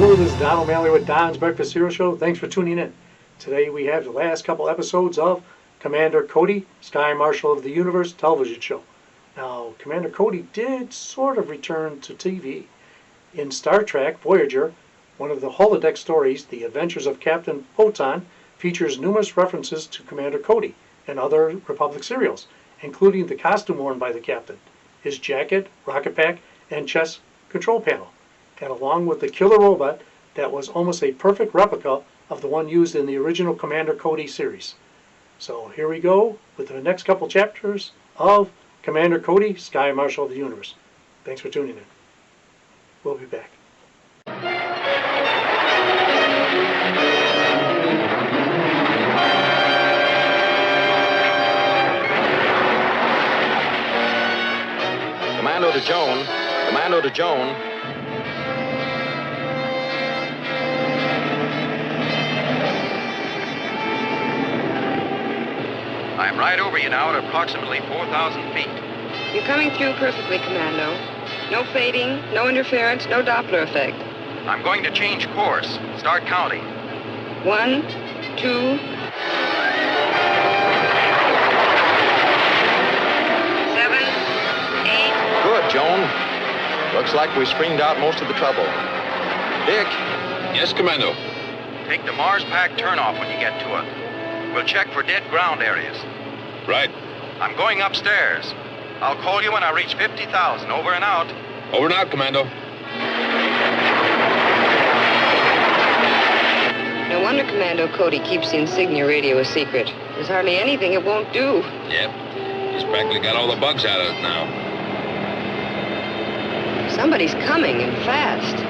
Hello, this is Don O'Malley with Don's Breakfast Cereal Show. Thanks for tuning in. Today we have the last couple episodes of Commander Cody, Sky Marshal of the Universe television show. Now, Commander Cody did sort of return to TV. In Star Trek Voyager, one of the holodeck stories, The Adventures of Captain Photon, features numerous references to Commander Cody and other Republic serials, including the costume worn by the captain, his jacket, rocket pack, and chest control panel, and along with the killer robot that was almost a perfect replica of the one used in the original Commander Cody series. So here we go with the next couple chapters of Commander Cody, Sky Marshal of the Universe. Thanks for tuning in. We'll be back. Commando to Joan. Commando to Joan. I'm right over you now at approximately 4,000 feet. You're coming through perfectly, Commando. No fading, no interference, no Doppler effect. I'm going to change course. Start counting. 1, 2... 7, 8... Good, Joan. Looks like we screened out most of the trouble. Dick. Yes, Commando. Take the Mars pack turnoff when you get to it. We'll check for dead ground areas. Right. I'm going upstairs. I'll call you when I reach 50,000. Over and out. Over and out, Commando. No wonder Commando Cody keeps the insignia radio a secret. There's hardly anything it won't do. Yep. He's practically got all the bugs out of it now. Somebody's coming, and fast.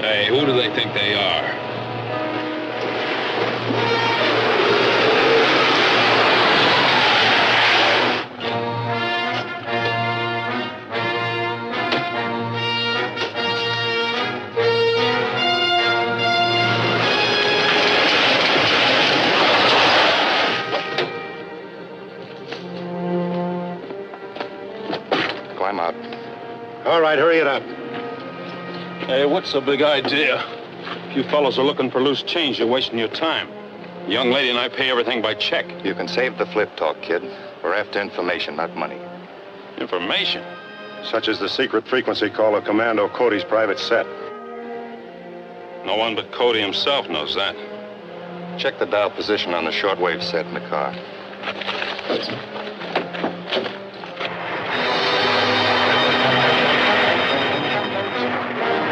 Hey, who do they think they are? Climb out. All right, hurry it up. Hey, what's the big idea? If you fellows are looking for loose change, you're wasting your time. The young lady and I pay everything by check. You can save the flip talk, kid. We're after information, not money. Information? Such as the secret frequency call of Commando Cody's private set. No one but Cody himself knows that. Check the dial position on the shortwave set in the car.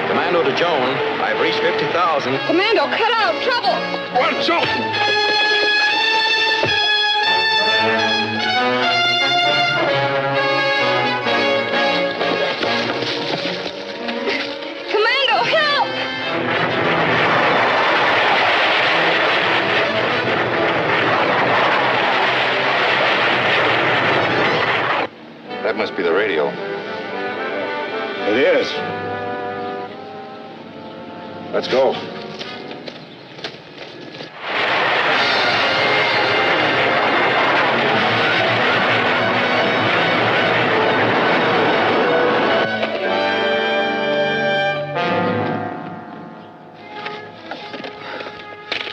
Commando to Joan. I've reached 50,000. Commando, cut out! Trouble! Watch out! Commando, help! That must be the radio. It is. Let's go.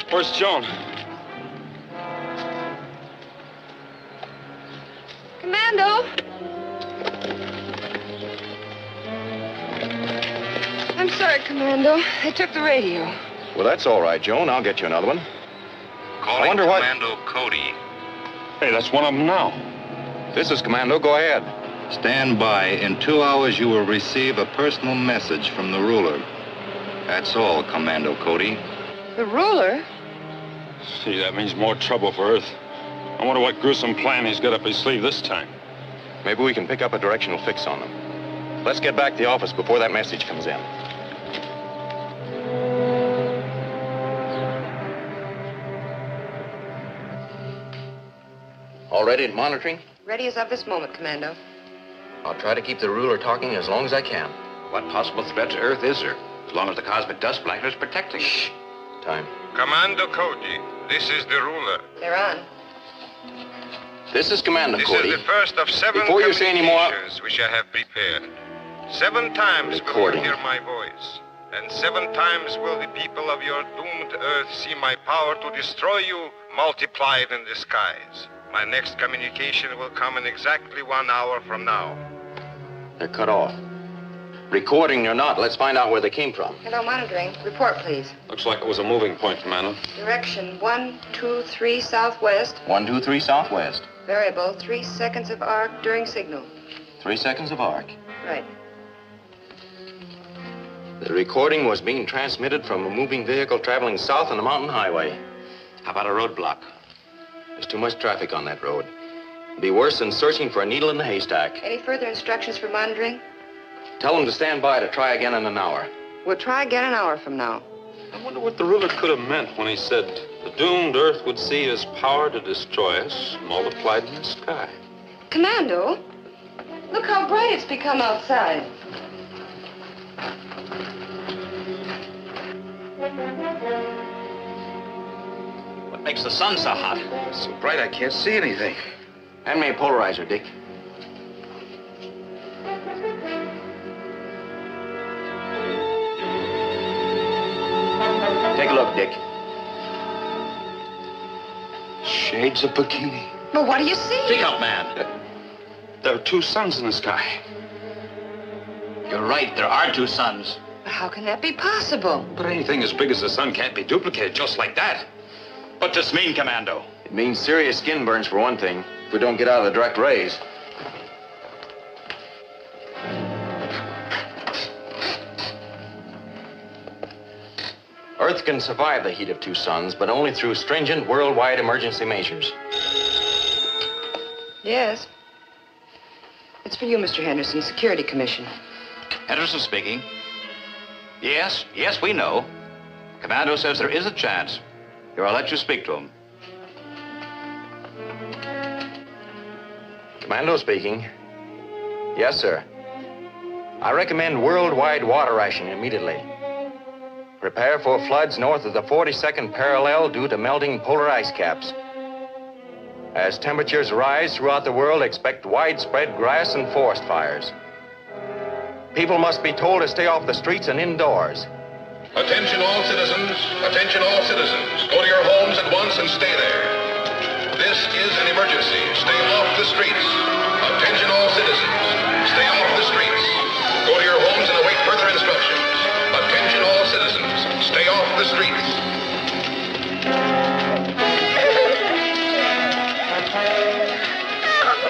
Where's Joan? Commando! I'm sorry, Commando. They took the radio. Well, that's all right, Joan. I'll get you another one. Calling wonder what- Commando Cody. Hey, that's one of them now. This is Commando. Go ahead. Stand by. In 2 hours, you will receive a personal message from the ruler. That's all, Commando Cody. The ruler? See, that means more trouble for Earth. I wonder what gruesome plan he's got up his sleeve this time. Maybe we can pick up a directional fix on them. Let's get back to the office before that message comes in. All ready at monitoring? Ready as of this moment, Commando. I'll try to keep the ruler talking as long as I can. What possible threat to Earth is there? As long as the cosmic dust blanket is protecting it. Shh. Time. Commando Cody, this is the ruler. They're on. This is Commando This Cody. is the first of 7 Before you say any more- communications which I have prepared. 7 times will you Recording. hear my voice, and 7 times will the people of your doomed Earth see my power to destroy you multiplied in disguise. My next communication will come in exactly 1 hour from now. They're cut off. Recording or not, let's find out where they came from. Hello, monitoring. Report, please. Looks like it was a moving point, Commando. Direction 123 southwest. 123 southwest. Variable 3 seconds of arc during signal. 3 seconds of arc. Right. The recording was being transmitted from a moving vehicle traveling south on a mountain highway. How about a roadblock? There's too much traffic on that road. It'd be worse than searching for a needle in the haystack. Any further instructions for monitoring? Tell them to stand by to try again in an hour. We'll try again an hour from now. I wonder what the ruler could have meant when he said the doomed Earth would see his power to destroy us multiplied in the sky. Commando, look how bright it's become outside. What makes the sun so hot? So bright I can't see anything. Hand me a polarizer, Dick. Take a look, Dick. Shades of bikini. But what do you see? Speak up, man. There are 2 suns in the sky. You're right, there are 2 suns. But how can that be possible? But anything as big as the sun can't be duplicated just like that. What's this mean, Commando? It means serious skin burns for one thing, if we don't get out of the direct rays. Earth can survive the heat of 2 suns, but only through stringent worldwide emergency measures. Yes. It's for you, Mr. Henderson, Security Commission. Henderson speaking. Yes, we know. Commando says there is a chance. Here, I'll let you speak to him. Commando speaking. Yes, sir. I recommend worldwide water rationing immediately. Prepare for floods north of the 42nd parallel due to melting polar ice caps. As temperatures rise throughout the world, expect widespread grass and forest fires. People must be told to stay off the streets and indoors. Attention all citizens. Attention all citizens. Go to your homes at once and stay there. This is an emergency. Stay off the streets. Attention all citizens. Stay off the streets. Go to your homes and await further instructions. Attention all citizens. Stay off the streets.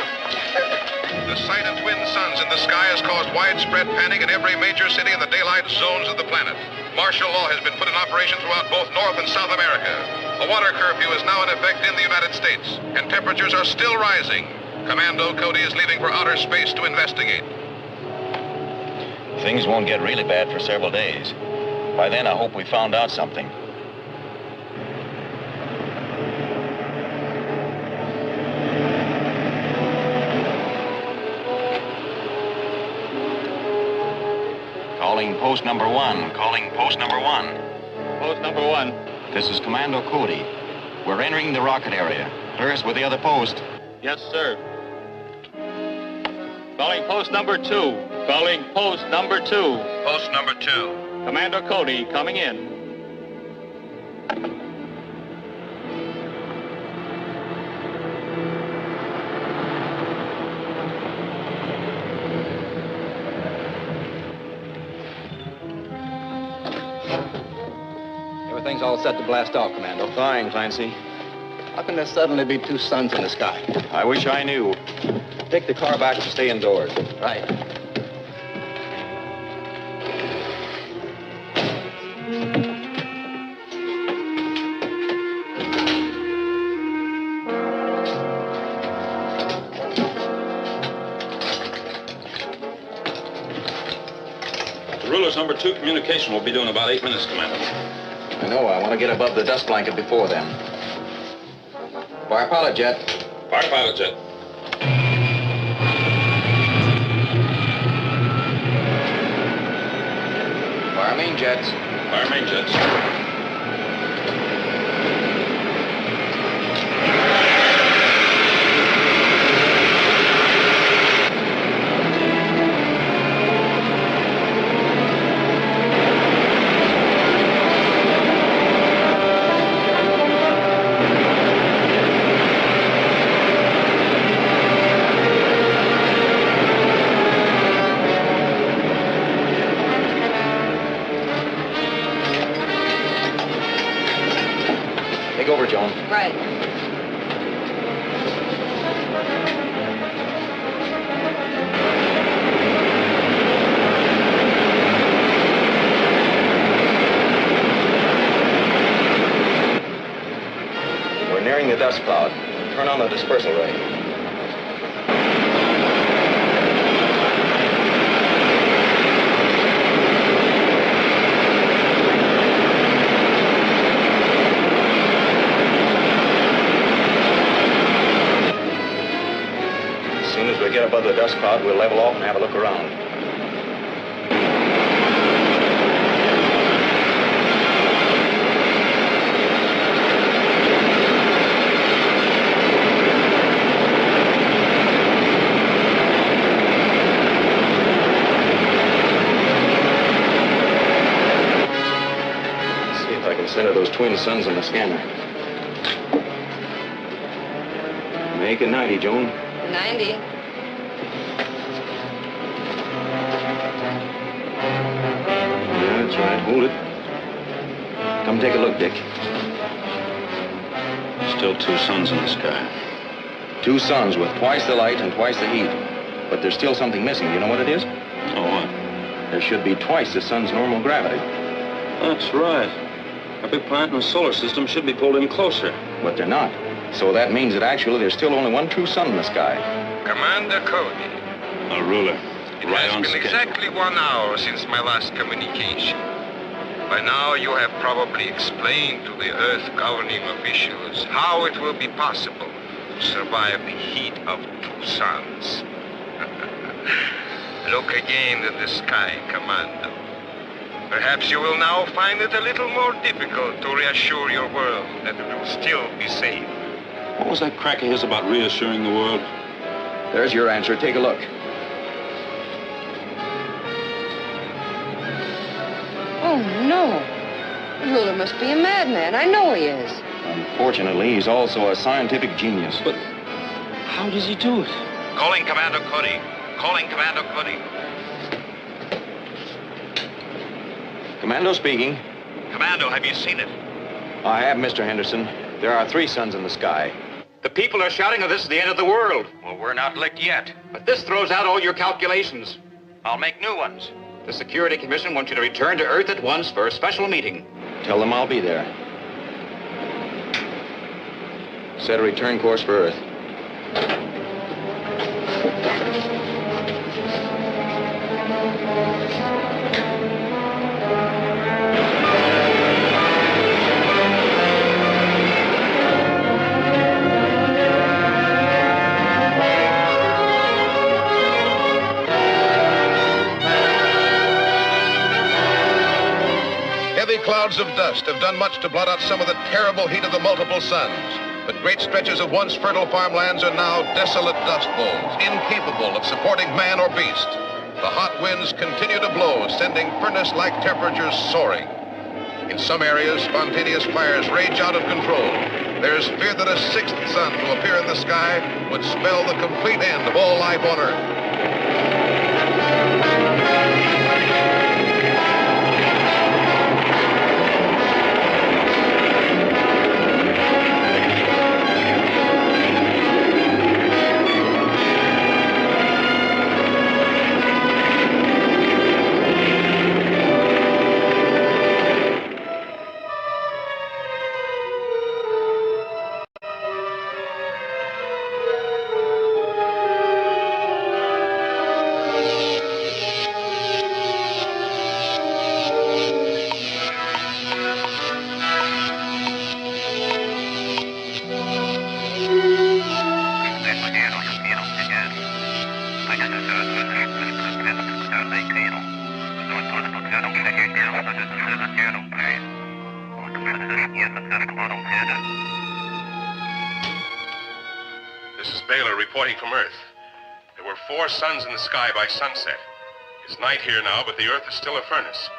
The sight of twin suns in the sky has caused widespread panic in every major city in the daylight zones of the planet. Martial law has been put in operation throughout both North and South America. A water curfew is now in effect in the United States, and temperatures are still rising. Commando Cody is leaving for outer space to investigate. Things won't get really bad for several days. By then, I hope we found out something. Calling post number 1. Calling post number 1. Post number 1. This is Commando Cody. We're entering the rocket area. Clear us with the other post. Yes, sir. Calling post number 2. Calling post number 2. Post number 2. Commando Cody coming in. Everything's all set to blast off, Commando. Fine, Clancy. How can there suddenly be 2 suns in the sky? I wish I knew. Take the car back and stay indoors. Right. The ruler's number 2 communication will be due in about 8 minutes, Commander. I know. I want to get above the dust blanket before then. Fire pilot jet. Fire pilot jet. Fire main jets. Fire main jets. a dust cloud. Turn on the dispersal ray. As soon as we get above the dust cloud, we'll level off and have a look around. See if I can center those twin suns in the scanner. Make it 90, Joan. 90. That's right. Hold it. Come take a look, Dick. Still 2 suns in the sky. 2 suns with twice the light and twice the heat. But there's still something missing. You know what it is? Oh, what? There should be twice the sun's normal gravity. That's right. A big planet in the solar system should be pulled in closer. But they're not. So that means that actually there's still only one true sun in the sky. Commander Cody. A ruler. It Right has on been schedule. exactly 1 hour since my last communication. By now you have probably explained to the Earth governing officials how it will be possible to survive the heat of 2 suns. Look again in the sky, Commando. Perhaps you will now find it a little more difficult to reassure your world that it will still be safe. What was that crack of his about reassuring the world? There's your answer. Take a look. Oh, no. The ruler must be a madman. I know he is. Unfortunately, he's also a scientific genius. But how does he do it? Calling Commando Cody. Calling Commando Cody. Commando speaking. Commando, have you seen it? I have, Mr. Henderson. There are 3 suns in the sky. The people are shouting that this is the end of the world. Well, we're not licked yet. But this throws out all your calculations. I'll make new ones. The Security Commission wants you to return to Earth at once for a special meeting. Tell them I'll be there. Set a return course for Earth. Heavy clouds of dust have done much to blot out some of the terrible heat of the multiple suns. But great stretches of once fertile farmlands are now desolate dust bowls, incapable of supporting man or beast. The hot winds continue to blow, sending furnace-like temperatures soaring. In some areas, spontaneous fires rage out of control. There's fear that a 6th sun to appear in the sky would spell the complete end of all life on Earth. This is Baylor reporting from Earth. There were 4 suns in the sky by sunset. It's night here now, but the Earth is still a furnace.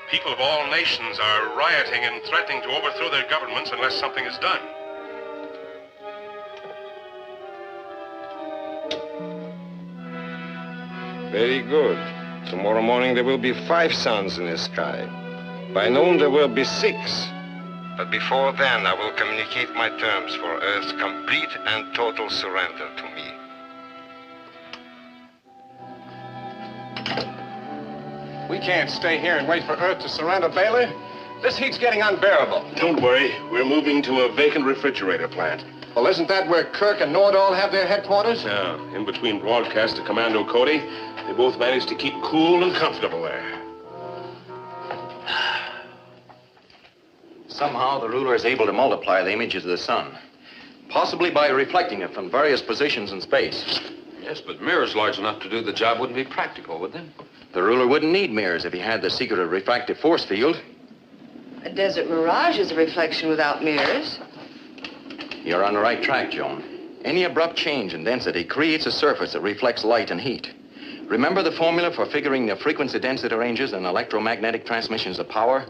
People of all nations are rioting and threatening to overthrow their governments unless something is done. Very good. Tomorrow morning there will be 5 suns in the sky. By noon there will be 6. But before then, I will communicate my terms for Earth's complete and total surrender to me. We can't stay here and wait for Earth to surrender, Baylor. This heat's getting unbearable. Don't worry. We're moving to a vacant refrigerator plant. Well, isn't that where Kirk and Nordall have their headquarters? Yeah, in between broadcasts to Commando Cody, they both managed to keep cool and comfortable there. Somehow the ruler is able to multiply the images of the sun, possibly by reflecting it from various positions in space. Yes, but mirrors large enough to do the job wouldn't be practical, would they? The ruler wouldn't need mirrors if he had the secret refractive force field. A desert mirage is a reflection without mirrors. You're on the right track, Joan. Any abrupt change in density creates a surface that reflects light and heat. Remember the formula for figuring the frequency density ranges in electromagnetic transmissions of power?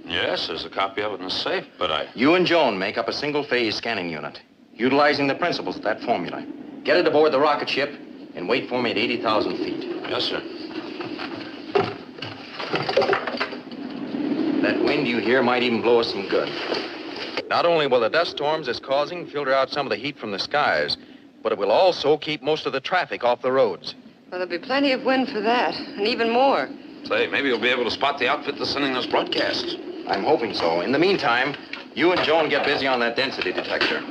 Yes, there's a copy of it in the safe, but You and Joan make up a single-phase scanning unit, utilizing the principles of that formula. Get it aboard the rocket ship and wait for me at 80,000 feet. Yes, sir. That wind you hear might even blow us some good. Not only will the dust storms it's causing filter out some of the heat from the skies, but it will also keep most of the traffic off the roads. Well, there'll be plenty of wind for that, and even more. Say, maybe you'll be able to spot the outfit that's sending those broadcasts. I'm hoping so. In the meantime, you and Joan get busy on that density detector.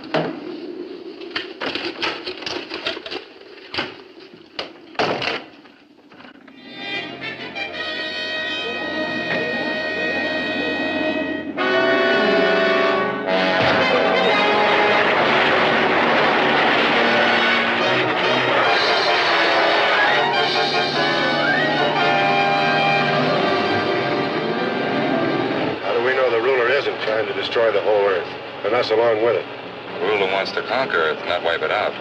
Trying to destroy the whole Earth, and us along with it. The ruler wants to conquer Earth, not wipe it out.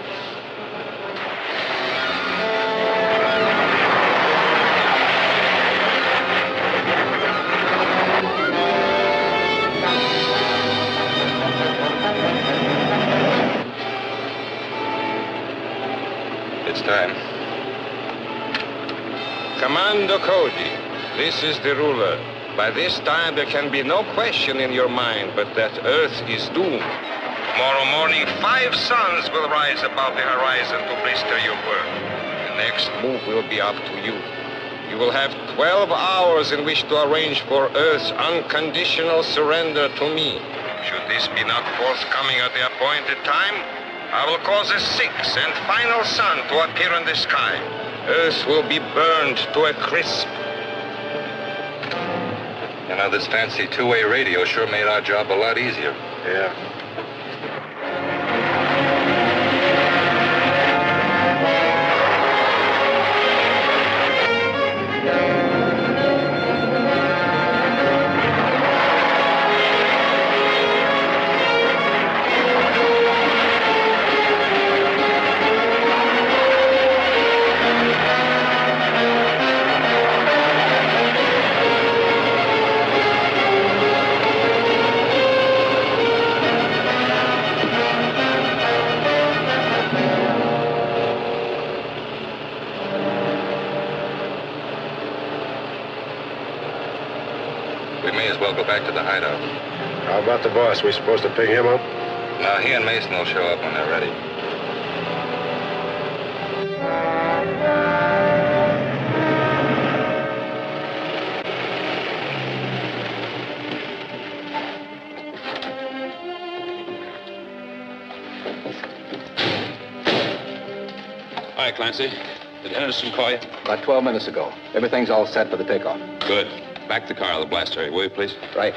It's time. Commando Cody, this is the ruler. By this time, there can be no question in your mind but that Earth is doomed. Tomorrow morning, 5 suns will rise above the horizon to blister your world. The next move will be up to you. You will have 12 hours in which to arrange for Earth's unconditional surrender to me. Should this be not forthcoming at the appointed time, I will cause a 6th and final sun to appear in the sky. Earth will be burned to a crisp. You know, this fancy two-way radio sure made our job a lot easier. Yeah. Go back to the hideout. How about the boss? We supposed to pick him up? No, he and Mason will show up when they're ready. Hi, Clancy. Did Henderson call you? About 12 minutes ago. Everything's all set for the takeoff. Good. Back the car to the blast area, will you, please? Right.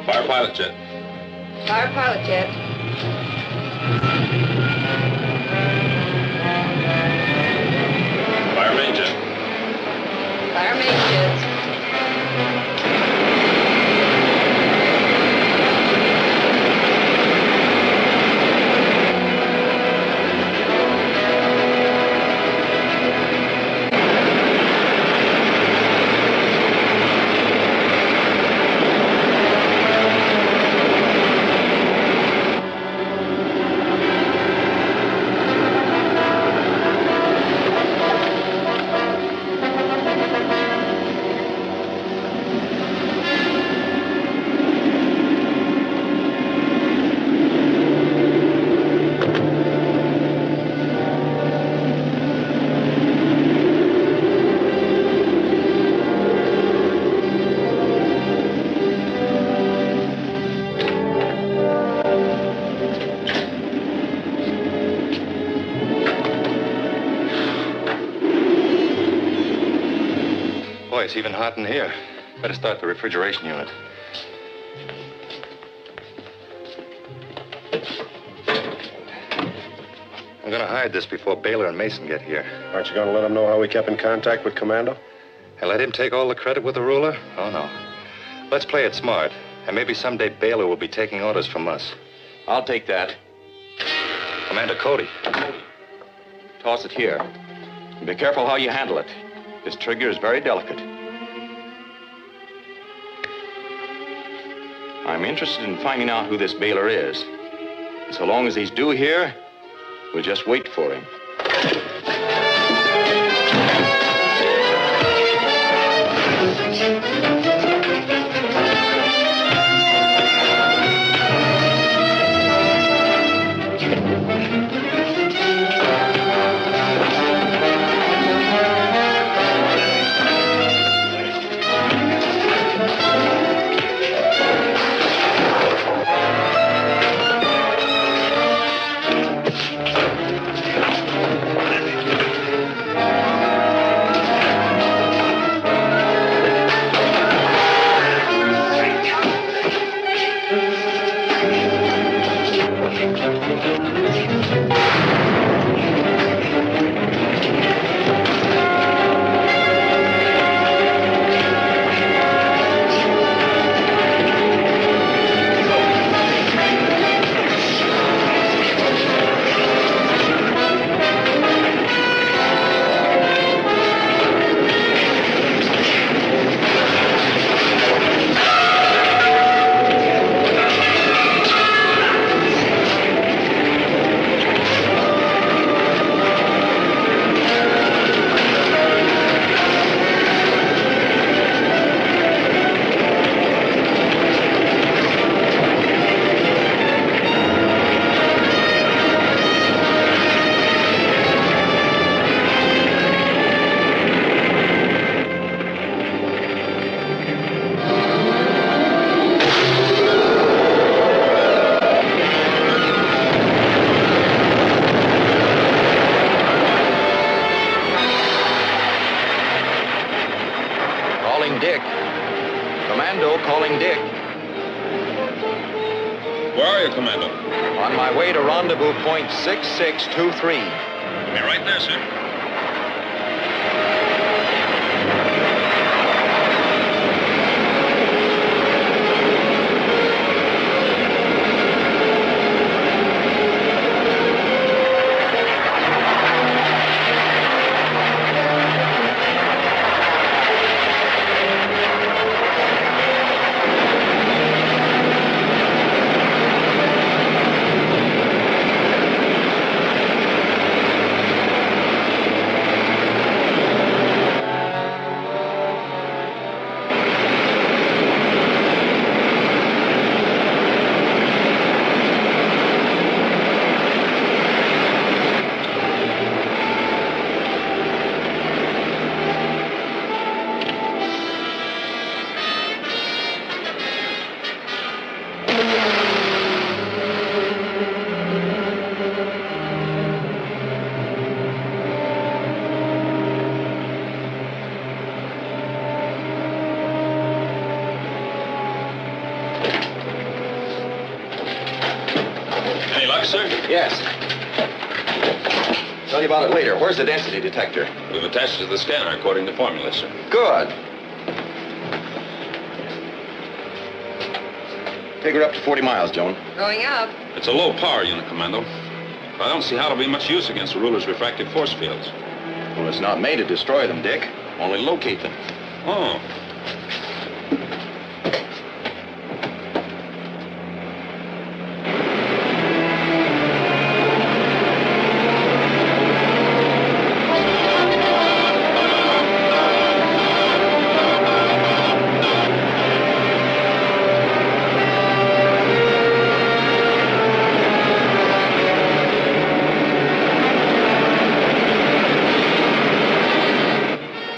Fire pilot jet. Fire pilot jet. Fire main jet. Fire main jets. it's even hot in here. Better start the refrigeration unit. I'm gonna hide this before Baylor and Mason get here. Aren't you gonna let him know how we kept in contact with Commando? And let him take all the credit with the ruler? Oh, no. Let's play it smart. And maybe someday Baylor will be taking orders from us. I'll take that. Commander Cody. Toss it here. And be careful how you handle it. This trigger is very delicate. I'm interested in finding out who this Baylor is. And so long as he's due here, we'll just wait for him. Dick. Commando calling Dick. Where are you, Commando? On my way to rendezvous point 6623. I'll be right there, sir. Any luck, sir? Yes. Tell you about it later. Where's the density detector? We've attached it to the scanner according to formula, sir. Good. Take her up to 40 miles, Joan. Going up. It's a low-power unit, Commando. I don't see how it'll be much use against the ruler's refractive force fields. Well, it's not made to destroy them, Dick. Only locate them. Oh.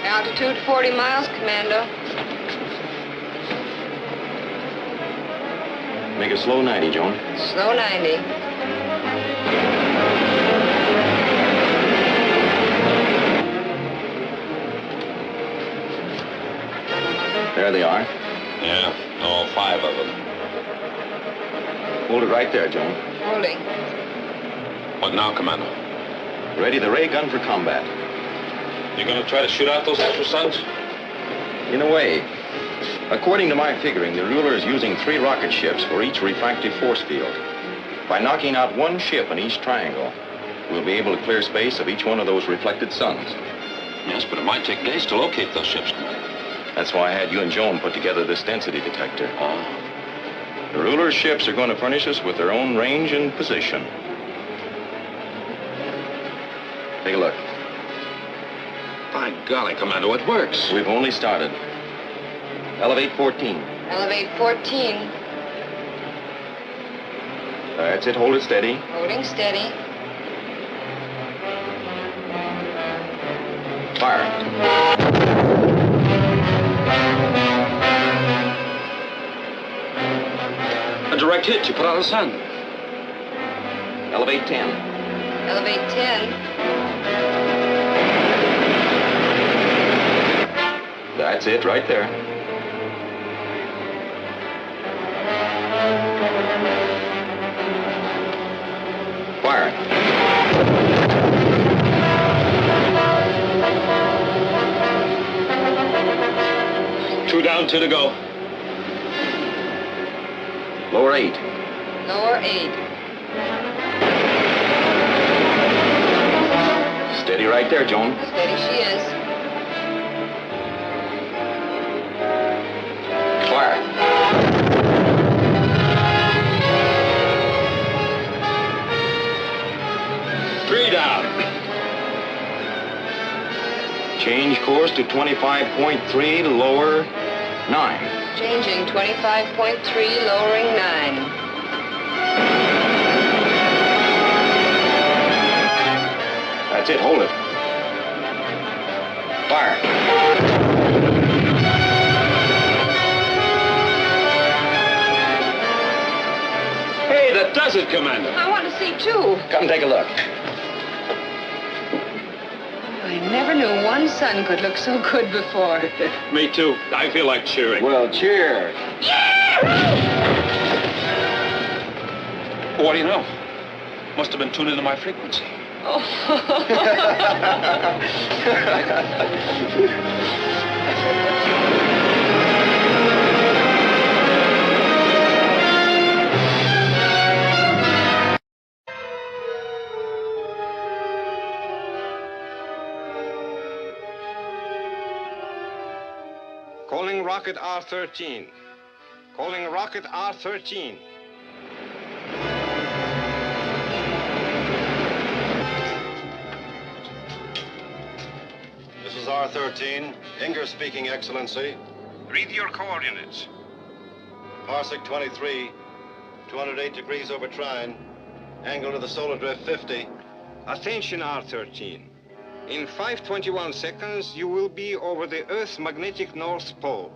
Altitude 40 miles, Commando. Make a slow 90, Joan. Slow 90. Hold it right there, Joan. Holding. What now, Commander? Ready the ray gun for combat. You gonna try to shoot out those extra suns? In a way. According to my figuring, the ruler is using 3 rocket ships for each refractive force field. By knocking out 1 ship in each triangle, we'll be able to clear space of each one of those reflected suns. Yes, but it might take days to locate those ships, Commander. That's why I had you and Joan put together this density detector. Oh. The ruler's ships are going to furnish us with their own range and position. Take a look. By golly, Commando, it works. We've only started. Elevate 14. Elevate 14. That's it. Hold it steady. Holding steady. Fire. A direct hit. You put out a sun. Elevate 10. Elevate 10. That's it right there. Fire. Two down, 2 to go. Lower 8. Lower 8. Steady right there, Joan. Steady she is. Fire. Three down. Change course to 25.3, lower 9. Changing 25.3, lowering 9. That's it. Hold it. Fire. Hey, that does it, Commander. I want to see too. Come take a look. I never knew one sun could look so good before. Me too. I feel like cheering. Well, cheer. What do you know? Must have been tuned into my frequency. Calling rocket R13. Calling rocket R13. This is R13. Inger speaking, Excellency. Read your coordinates. Parsec 23, 208 degrees over trine. Angle to the solar drift 50. Attention, R13. In 5:21 seconds, you will be over the Earth's magnetic North Pole.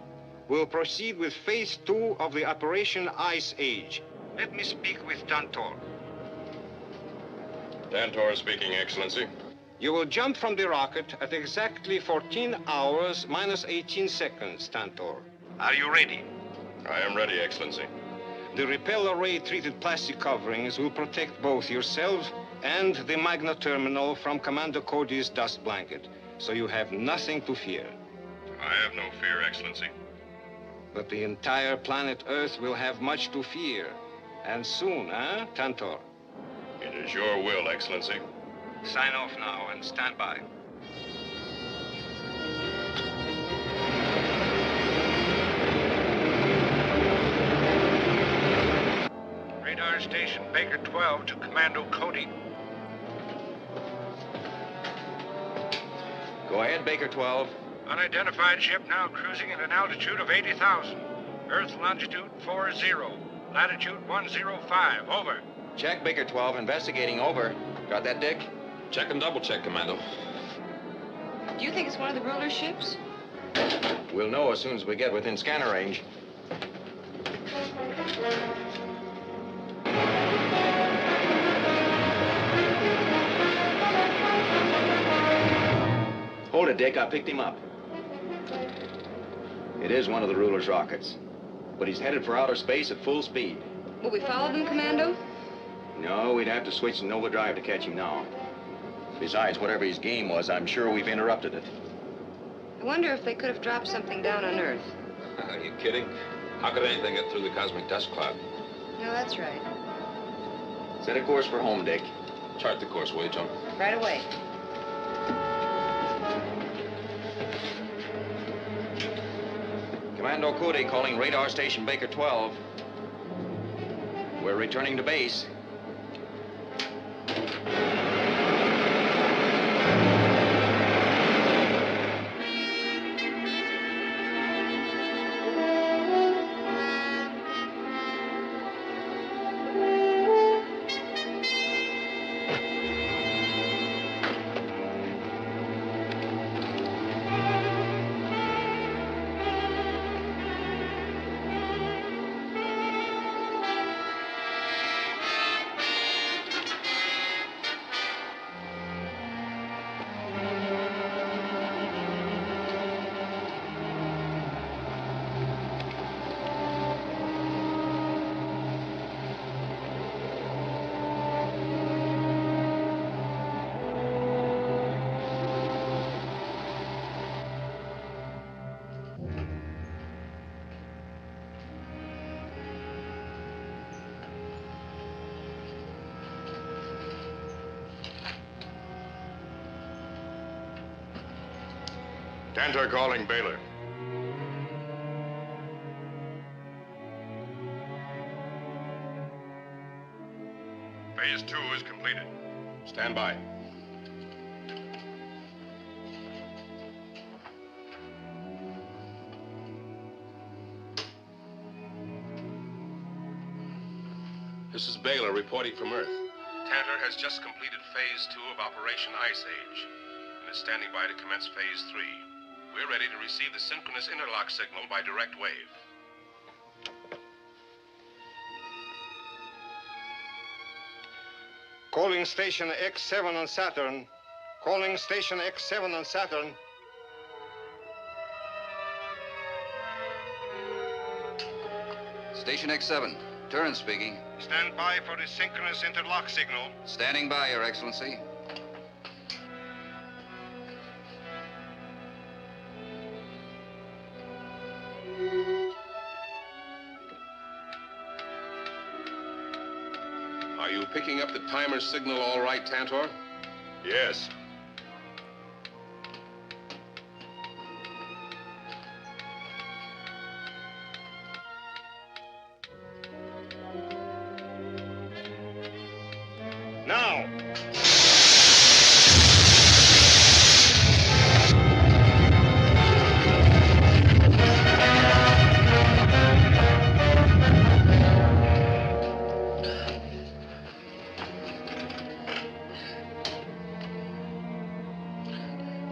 We'll proceed with phase 2 of the Operation Ice Age. Let me speak with Tantor. Tantor speaking, Excellency. You will jump from the rocket at exactly 14 hours minus 18 seconds, Tantor. Are you ready? I am ready, Excellency. The repel array-treated plastic coverings will protect both yourself and the Magna terminal from Commando Cody's dust blanket, so you have nothing to fear. I have no fear, Excellency. But the entire planet Earth will have much to fear. And soon, huh, Tantor? It is your will, Excellency. Sign off now and stand by. Radar station Baker 12 to Commando Cody. Go ahead, Baker 12. Unidentified ship now cruising at an altitude of 80,000. Earth longitude 40. Latitude 105. Over. Check, Baker 12. Investigating. Over. Got that, Dick? Check and double check, Commando. Do you think it's one of the ruler ships? We'll know as soon as we get within scanner range. Hold it, Dick. I picked him up. It is one of the ruler's rockets, but he's headed for outer space at full speed. Will we follow them, Commando? No, we'd have to switch to Nova Drive to catch him now. Besides, whatever his game was, I'm sure we've interrupted it. I wonder if they could have dropped something down on Earth. Are you kidding? How could anything get through the cosmic dust cloud? No, that's right. Set a course for home, Dick. Chart the course, will you, Joan? Right away. Commando Cody calling radar station Baker 12. We're returning to base. Tantor calling Baylor. Phase 2 is completed. Stand by. This is Baylor reporting from Earth. Tantor has just completed Phase 2 of Operation Ice Age and is standing by to commence Phase 3. We're ready to receive the synchronous interlock signal by direct wave. Calling station X7 on Saturn. Calling station X7 on Saturn. Station X7. Turin speaking. Stand by for the synchronous interlock signal. Standing by, Your Excellency. Are you picking up the timer signal all right, Tantor? Yes. Now!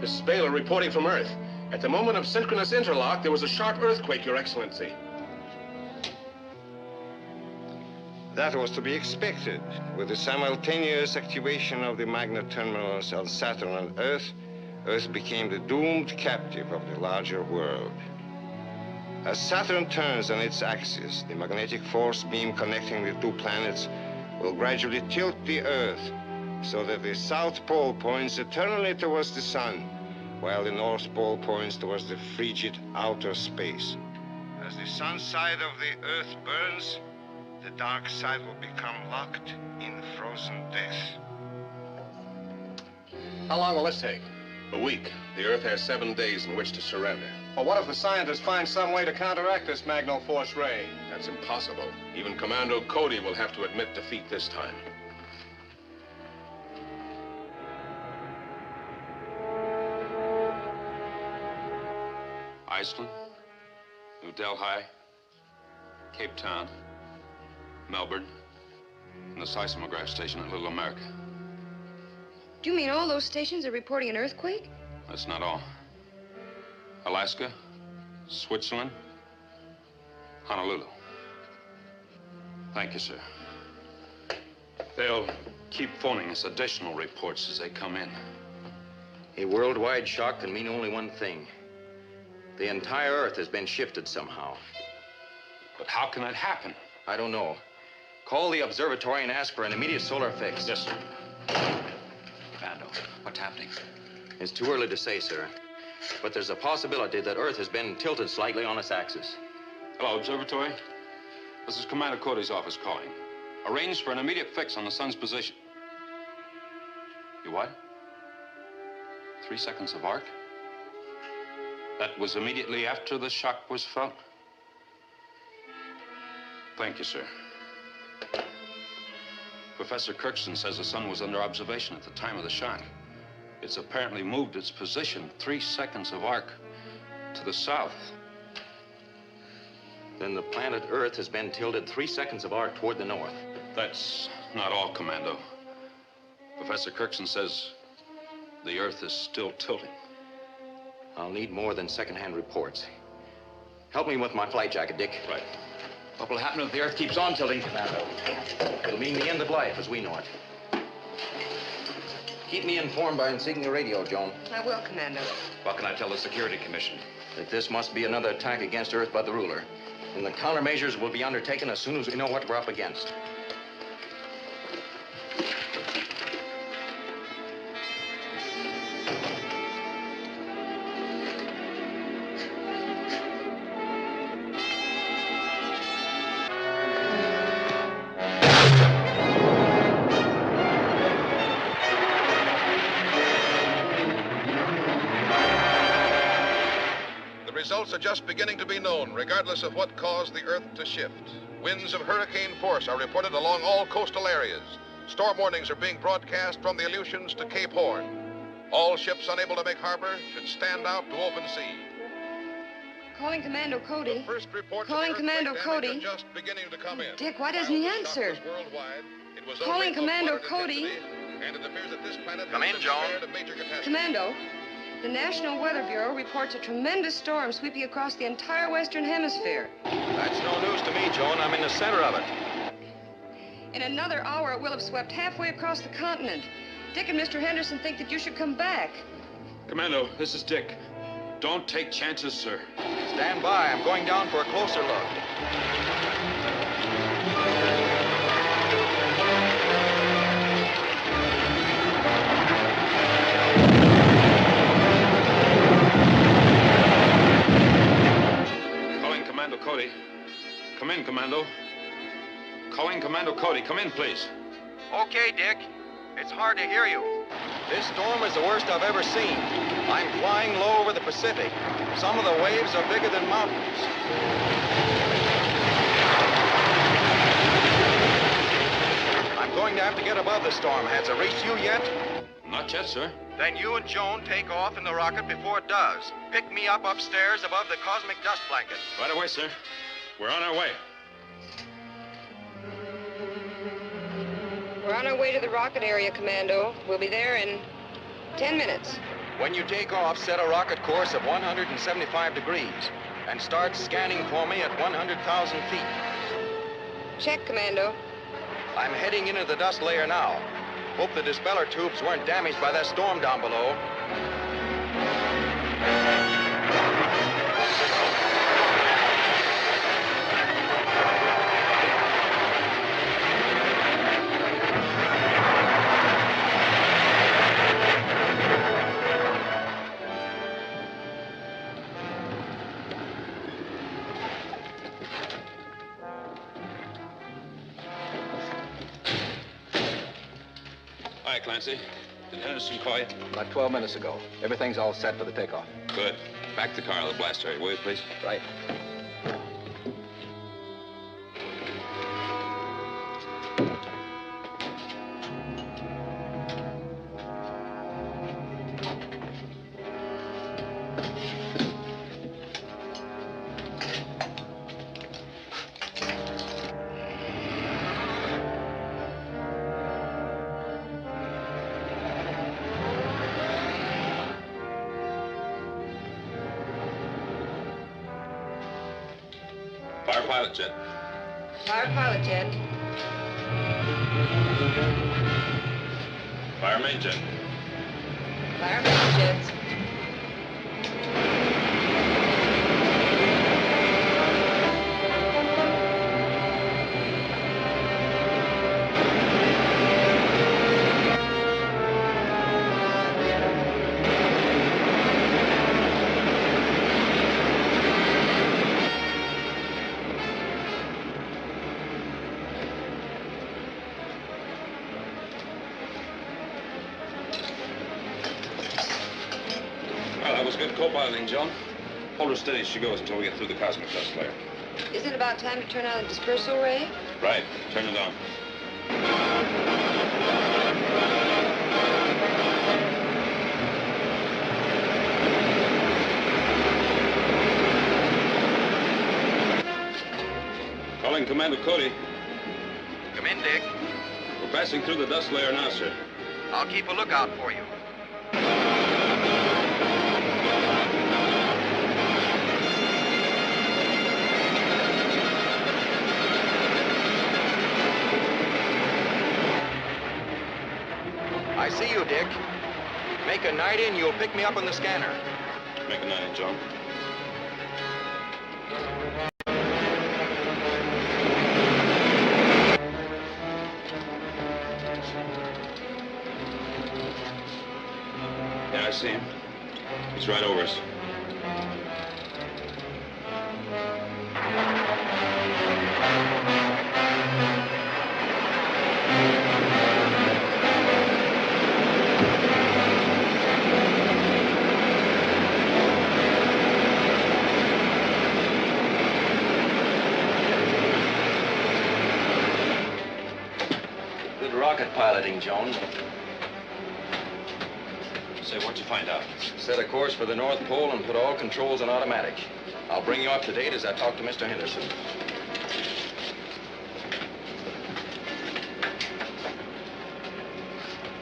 This is Baylor reporting from Earth. At the moment of synchronous interlock, there was a sharp earthquake, Your Excellency. That was to be expected. With the simultaneous activation of the magnet terminals on Saturn and Earth, Earth became the doomed captive of the larger world. As Saturn turns on its axis, the magnetic force beam connecting the two planets will gradually tilt the Earth so that the South Pole points eternally towards the sun, while the North Pole points towards the frigid outer space. As the sun side of the Earth burns, the dark side will become locked in frozen death. How long will this take? A week. The Earth has 7 days in which to surrender. Well, what if the scientists find some way to counteract this magno force ray? That's impossible. Even Commando Cody will have to admit defeat this time. Iceland, New Delhi, Cape Town, Melbourne, and the seismograph station at Little America. Do you mean all those stations are reporting an earthquake? That's not all. Alaska, Switzerland, Honolulu. Thank you, sir. They'll keep phoning us additional reports as they come in. A worldwide shock can mean only one thing. The entire Earth has been shifted somehow. But how can that happen? I don't know. Call the observatory and ask for an immediate solar fix. Yes, sir. Commando, what's happening? It's too early to say, sir. But there's a possibility that Earth has been tilted slightly on its axis. Hello, observatory. This is Commando Cody's office calling. Arrange for an immediate fix on the sun's position. You what? 3 seconds of arc? That was immediately after the shock was felt? Thank you, sir. Professor Kirkston says the sun was under observation at the time of the shock. It's apparently moved its position 3 seconds of arc to the south. Then the planet Earth has been tilted 3 seconds of arc toward the north. That's not all, Commando. Professor Kirkston says the Earth is still tilting. I'll need more than secondhand reports. Help me with my flight jacket, Dick. Right. What will happen if the Earth keeps on tilting, Commando? It'll mean the end of life as we know it. Keep me informed by insignia radio, Joan. I will, Commando. What can I tell the Security Commission? That this must be another attack against Earth by the ruler. And the countermeasures will be undertaken as soon as we know what we're up against. Results are just beginning to be known, regardless of what caused the Earth to shift. Winds of hurricane force are reported along all coastal areas. Storm warnings are being broadcast from the Aleutians to Cape Horn. All ships unable to make harbor should stand out to open sea. Calling Commando Cody. The first reports Calling of Commando earthquake Cody. damage are just beginning to come in. Dick, why doesn't he answer? Calling Commando Cody. And it appears that this planet Come has in, been Joan. spared a major catastrophe. Commando, the National Weather Bureau reports a tremendous storm sweeping across the entire Western Hemisphere. That's no news to me, Joan. I'm in the center of it. In another hour, it will have swept halfway across the continent. Dick and Mr. Henderson think that you should come back. Commando, this is Dick. Don't take chances, sir. Stand by. I'm going down for a closer look. Calling Commando Cody. Come in, Commando. Calling Commando Cody. Come in, please. Okay, Dick. It's hard to hear you. This storm is the worst I've ever seen. I'm flying low over the Pacific. Some of the waves are bigger than mountains. I'm going to have to get above the storm. Has it reached you yet? Not yet, sir. Then you and Joan take off in the rocket before it does. Pick me up upstairs above the cosmic dust blanket. Right away, sir. We're on our way. We're on our way to the rocket area, Commando. We'll be there in 10 minutes. When you take off, set a rocket course of 175 degrees and start scanning for me at 100,000 feet. Check, Commando. I'm heading into the dust layer now. Hope the dispeller tubes weren't damaged by that storm down below. Hi, Clancy. Did Henderson call you? About 12 minutes ago. Everything's all set for the takeoff. Good. Back the car to the blast area, will you, please? Right. Fire pilot jet. Fire pilot jet. Fire main jet. Fire main jets. Good co-piloting, Joan. Hold her steady as she goes until we get through the cosmic dust layer. Isn't it about time to turn on the dispersal ray? Right. Turn it on. Calling Commando Cody. Come in, Dick. We're passing through the dust layer now, sir. I'll keep a lookout for you. I see you, Dick. Make a night in, you'll pick me up on the scanner. Make a night in, Joan. Yeah, I see him. He's right over us. Rocket piloting, Joan. Say, what'd you find out? Set a course for the North Pole and put all controls on automatic. I'll bring you up to date as I talk to Mr. Henderson.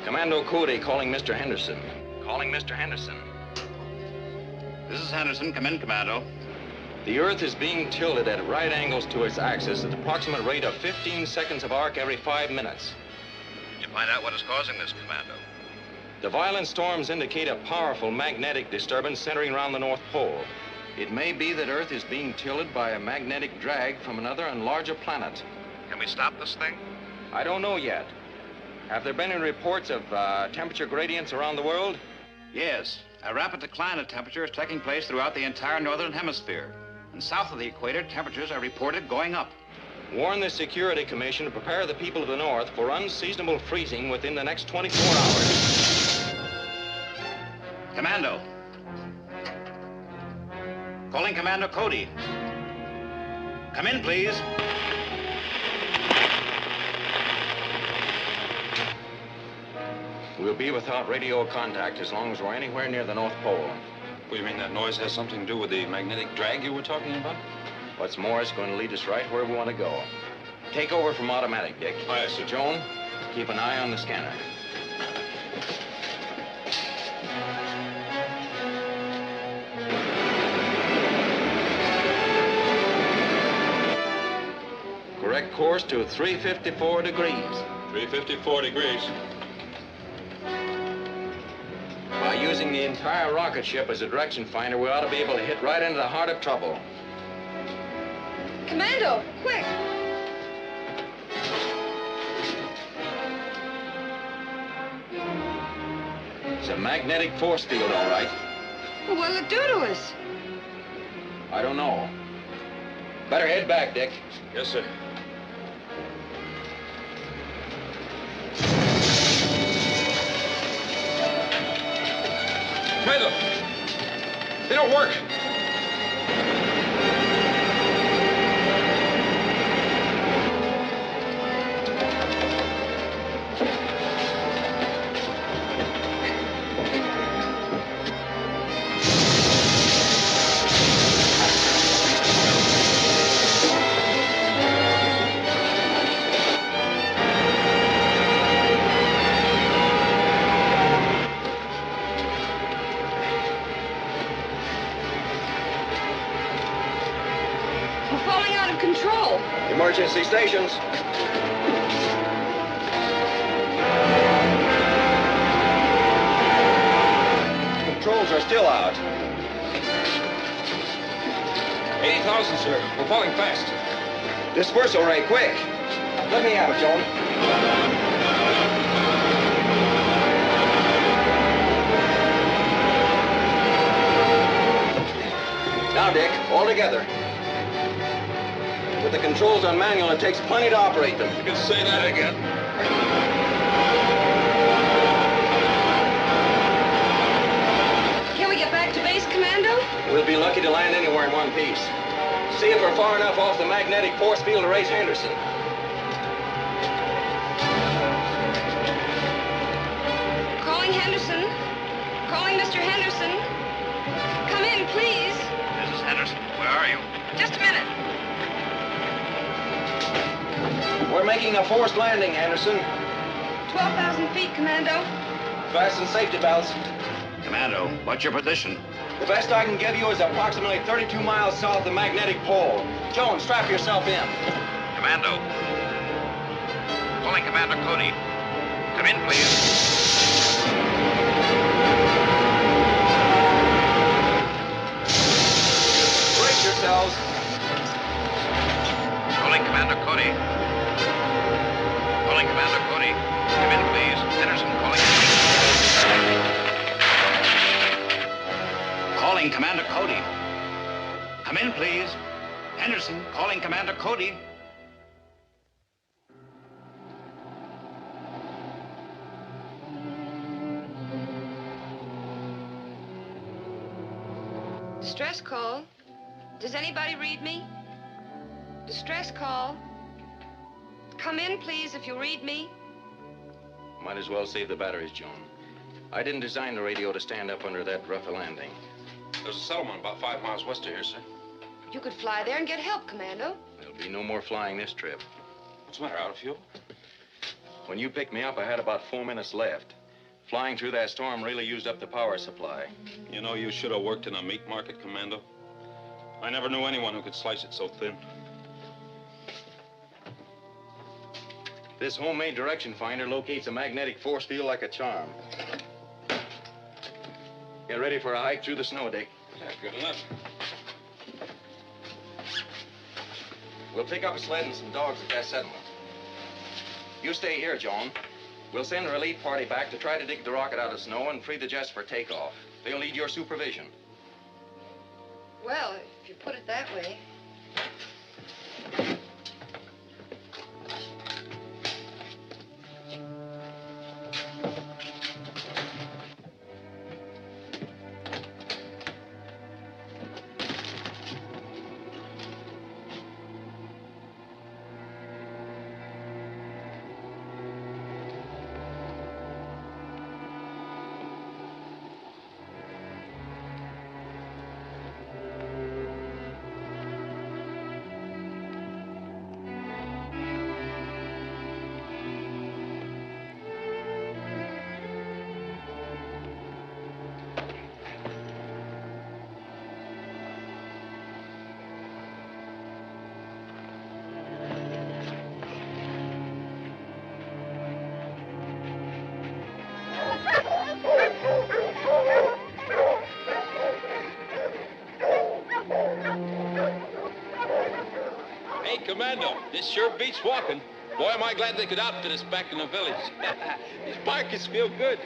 Commando Cody calling Mr. Henderson. Calling Mr. Henderson. This is Henderson. Come in, Commando. The Earth is being tilted at right angles to its axis at the approximate rate of 15 seconds of arc every 5 minutes. Did you find out what is causing this, Commando? The violent storms indicate a powerful magnetic disturbance centering around the North Pole. It may be that Earth is being tilted by a magnetic drag from another and larger planet. Can we stop this thing? I don't know yet. Have there been any reports of temperature gradients around the world? Yes. A rapid decline of temperature is taking place throughout the entire northern hemisphere. And south of the equator, temperatures are reported going up. Warn the Security Commission to prepare the people of the North for unseasonable freezing within the next 24 hours. Commando. Calling Commando Cody. Come in, please. We'll be without radio contact as long as we're anywhere near the North Pole. What, you mean that noise has something to do with the magnetic drag you were talking about? What's more, it's going to lead us right where we want to go. Take over from automatic, Dick. Aye, sir. Joan, keep an eye on the scanner. Correct course to 354 degrees. 354 degrees. By using the entire rocket ship as a direction finder, we ought to be able to hit right into the heart of trouble. Commando, quick! It's a magnetic force field, all right. Well, what'll it do to us? I don't know. Better head back, Dick. Yes, sir. Commando! They don't work! Control. Emergency stations. Controls are still out. 80,000, sir. We're falling fast. Dispersal ray, quick. Let me have it, Joan. Now, Dick, all together. With the controls on manual, it takes plenty to operate them. You can say that again. Can we get back to base, Commando? See if we're far enough off the magnetic force field to raise Henderson. Calling Henderson. Calling Mr. Henderson. Come in, please. This is Henderson. Where are you? Just a minute. We're making a forced landing, Henderson. 12,000 feet, Commando. Fasten safety belts. Commando, what's your position? The best I can give you is approximately 32 miles south of the magnetic pole. Joan, strap yourself in. Commando. Calling Commander Cody. Come in, please. Brace yourselves. Calling Commander Cody. Calling Commander Cody. Come in, please. Henderson calling. Calling Commander Cody. Come in, please. Henderson calling Commander Cody. Distress call. Does anybody read me? Distress call. Come in, please, if you read me. Might as well save the batteries, Joan. I didn't design the radio to stand up under that rough a landing. There's a settlement about 5 miles west of here, sir. You could fly there and get help, Commando. There'll be no more flying this trip. What's the matter, out of fuel? When you picked me up, I had about 4 minutes left. Flying through that storm really used up the power supply. You know, you should have worked in a meat market, Commando. I never knew anyone who could slice it so thin. This homemade direction finder locates a magnetic force field like a charm. Get ready for a hike through the snow, Dick. Yeah, good enough. We'll pick up a sled and some dogs at that settlement. You stay here, Joan. We'll send a relief party back to try to dig the rocket out of snow and free the jets for takeoff. They'll need your supervision. Well, if you put it that way. Commando, this sure beats walking. Boy, am I glad they could outfit us back in the village. These markets feel good.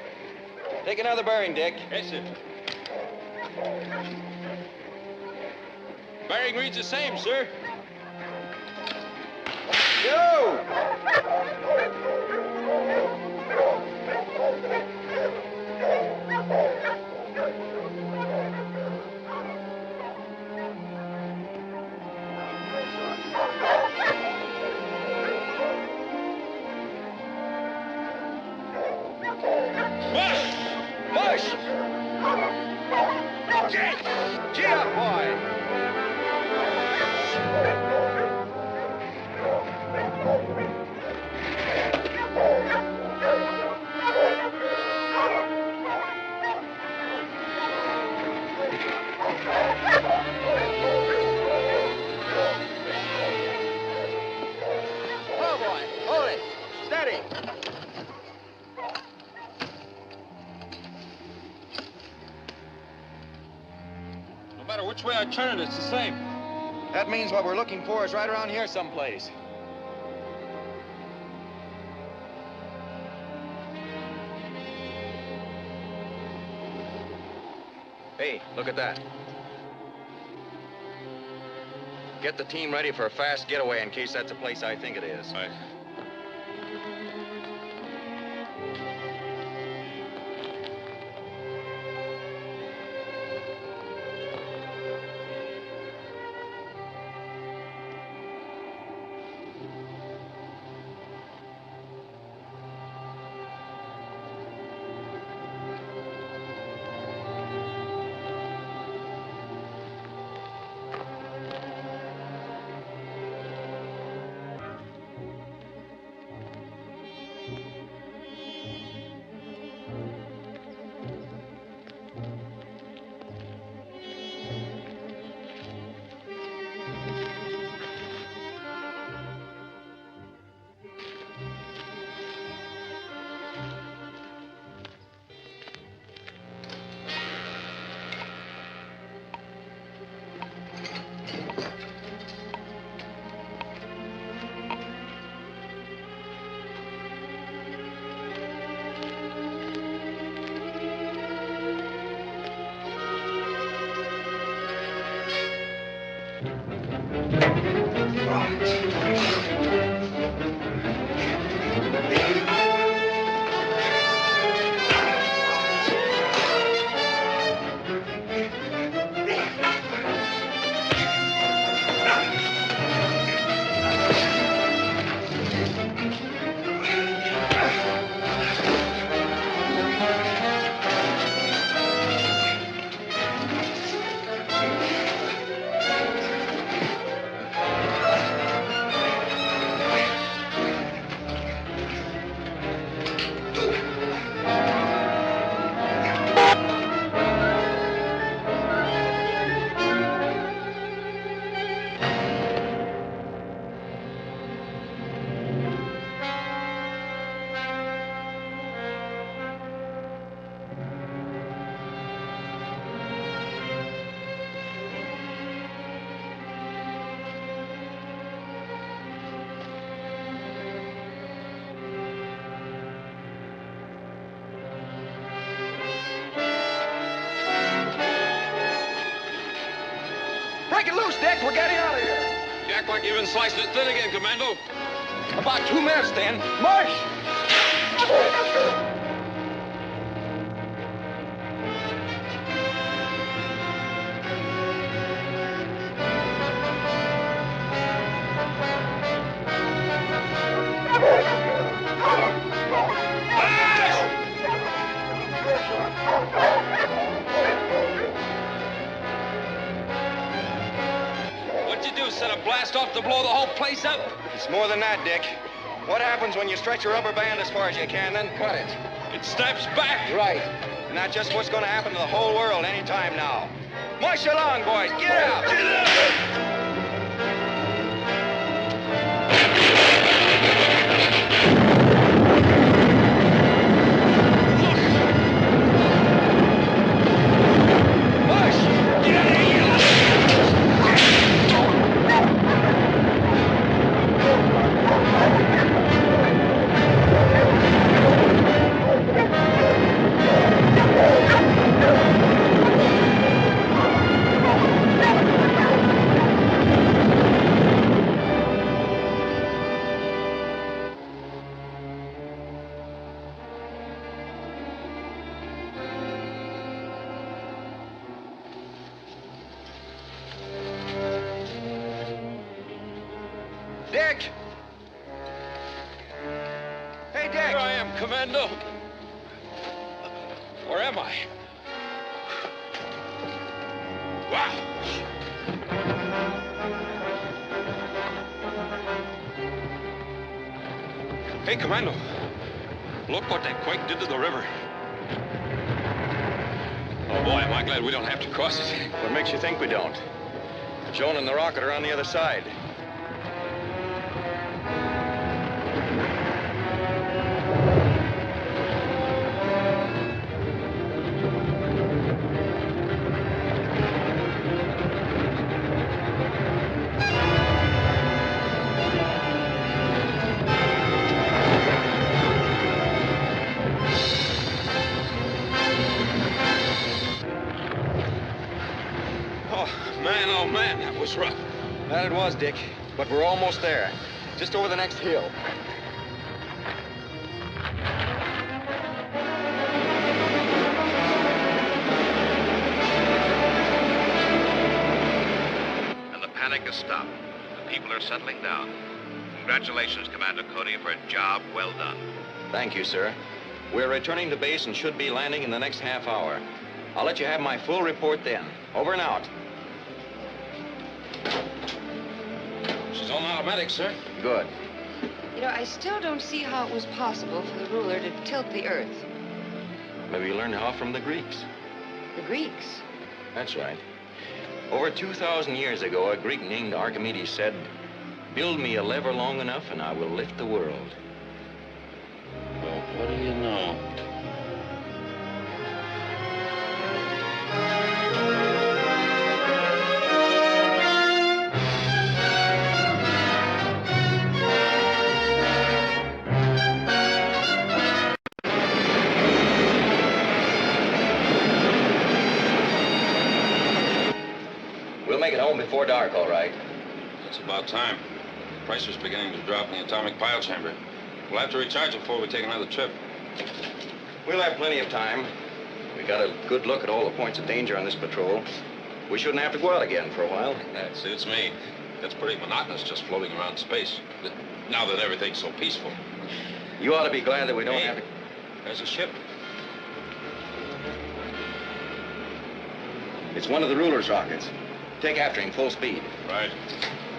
Take another bearing, Dick. Yes, sir. Bearing reads the same, sir. Yo! Push! Gee up, boy! Oh, boy. Hold it. Steady. No matter which way I turn it, it's the same. That means what we're looking for is right around here someplace. Hey, look at that. Get the team ready for a fast getaway in case that's the place I think it is. Right. Dick, we're getting out of here. You act like you've been slicing it thin again, Commando. About 2 minutes, then. March! What'd you do, set a blast off to blow the whole place up? It's more than that, Dick. What happens when you stretch a rubber band as far as you can, then cut it? It snaps back. Right. And that's just what's going to happen to the whole world any time now. March along, boys. Get out. Get out. Dick! Hey, Dick! Here I am, Commando. Where am I? Wow! Hey, Commando. Look what that quake did to the river. Oh, boy, am I glad we don't have to cross it. What makes you think we don't? Joan and the rocket are on the other side. Oh, man, that was rough. That it was, Dick. But we're almost there. Just over the next hill. And the panic has stopped. The people are settling down. Congratulations, Commander Cody, for a job well done. Thank you, sir. We're returning to base and should be landing in the next half hour. I'll let you have my full report then. Over and out. She's on automatic, sir. Good. You know, I still don't see how it was possible for the ruler to tilt the Earth. Maybe you learned how from the Greeks. The Greeks? That's right. Over 2,000 years ago, a Greek named Archimedes said, "Build me a lever long enough and I will lift the world." Well, what do you know? We'll make it home before dark, all right. It's about time. The pressure's beginning to drop in the atomic pile chamber. We'll have to recharge it before we take another trip. We'll have plenty of time. We got a good look at all the points of danger on this patrol. We shouldn't have to go out again for a while. That suits me. It's pretty monotonous just floating around space. Now that everything's so peaceful. You ought to be glad that we don't Hey, have to... There's a ship. It's one of the ruler's rockets. Take after him full speed. Right.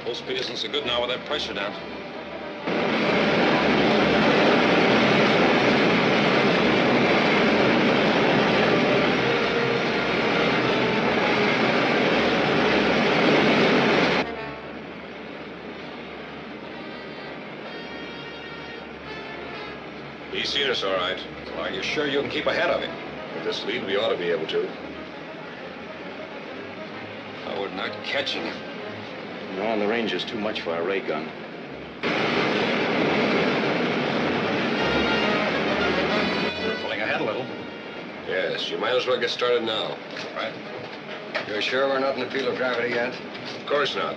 Full speed isn't so good now with that pressure down. He's seen us all right. Are you sure you can keep ahead of him? With this lead, we ought to be able to. Oh, we're not catching him. No, and the range is too much for our ray gun. We're pulling ahead a little. Yes, you might as well get started now. Right. You're sure we're not in the field of gravity yet? Of course not.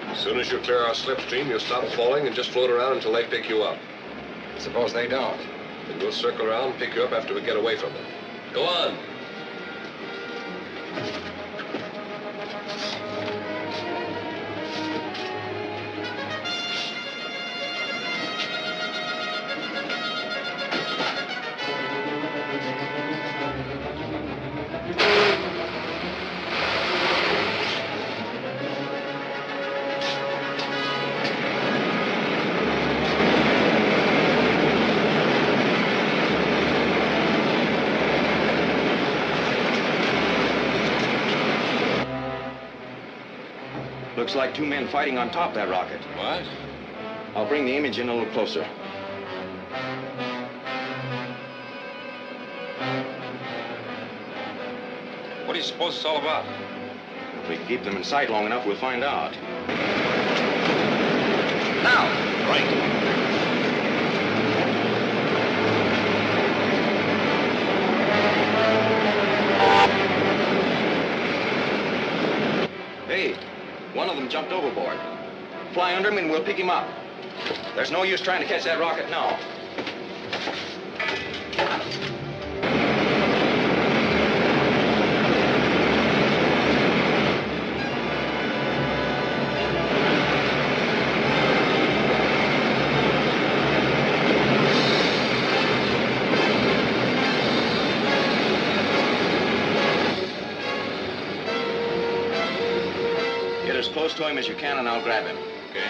As soon as you clear our slipstream, you'll stop falling and just float around until they pick you up. Suppose they don't. Then we'll circle around and pick you up after we get away from them. Go on. Looks like two men fighting on top of that rocket. What? I'll bring the image in a little closer. What do you suppose it's all about? If we keep them in sight long enough, we'll find out. Now! Right. Hey, one of them jumped overboard. Fly under him and we'll pick him up. There's no use trying to catch that rocket now. Get as close to him as you can and I'll grab him. Okay.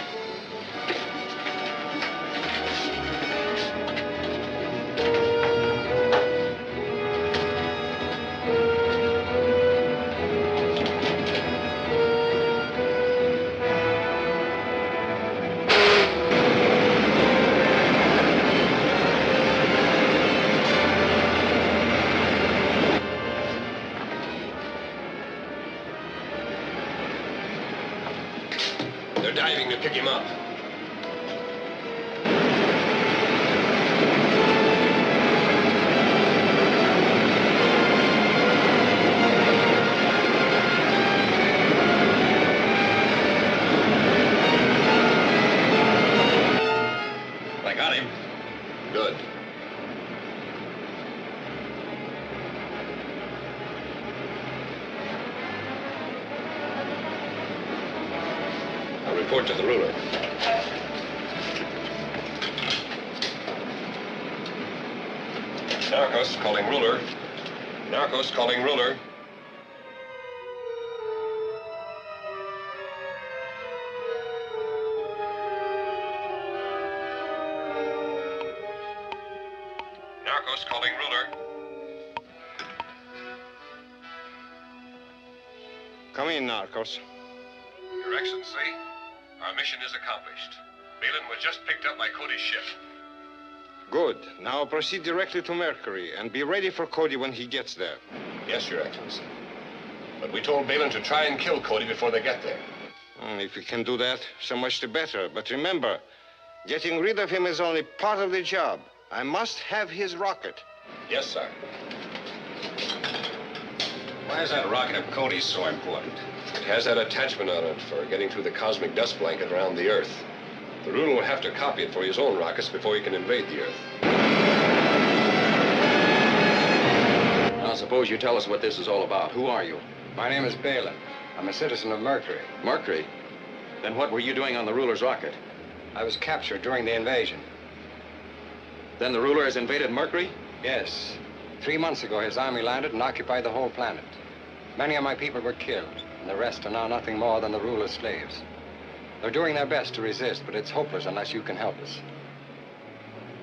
They're diving to pick him up. I got him. Good. I'll report to the ruler. Narcos calling ruler. Narcos calling ruler. Narcos calling ruler. Come in, Narcos. Your Excellency, our mission is accomplished. Balin was just picked up by Cody's ship. Good. Now proceed directly to Mercury and be ready for Cody when he gets there. Yes, Your Excellency. But we told Balin to try and kill Cody before they get there. If we can do that, so much the better. But remember, getting rid of him is only part of the job. I must have his rocket. Yes, sir. Why is that rocket of Cody's so important? It has that attachment on it for getting through the cosmic dust blanket around the Earth. The ruler will have to copy it for his own rockets before he can invade the Earth. Now, suppose you tell us what this is all about. Who are you? My name is Balin. I'm a citizen of Mercury. Mercury? Then what were you doing on the ruler's rocket? I was captured during the invasion. Then the ruler has invaded Mercury? Yes. 3 months ago, his army landed and occupied the whole planet. Many of my people were killed, and the rest are now nothing more than the ruler's slaves. They're doing their best to resist, but it's hopeless unless you can help us.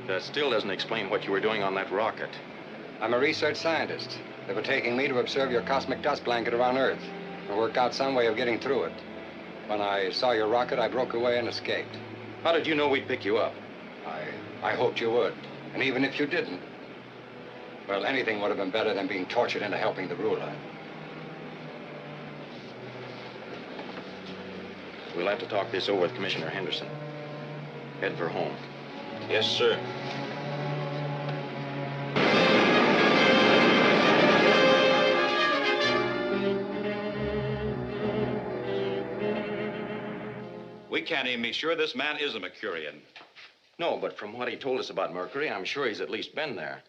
That still doesn't explain what you were doing on that rocket. I'm a research scientist. They were taking me to observe your cosmic dust blanket around Earth and work out some way of getting through it. When I saw your rocket, I broke away and escaped. How did you know we'd pick you up? I hoped you would. And even if you didn't, well, anything would have been better than being tortured into helping the ruler. We'll have to talk this over with Commissioner Henderson. Head for home. Yes, sir. We can't even be sure this man is a Mercurian. No, but from what he told us about Mercury, I'm sure he's at least been there.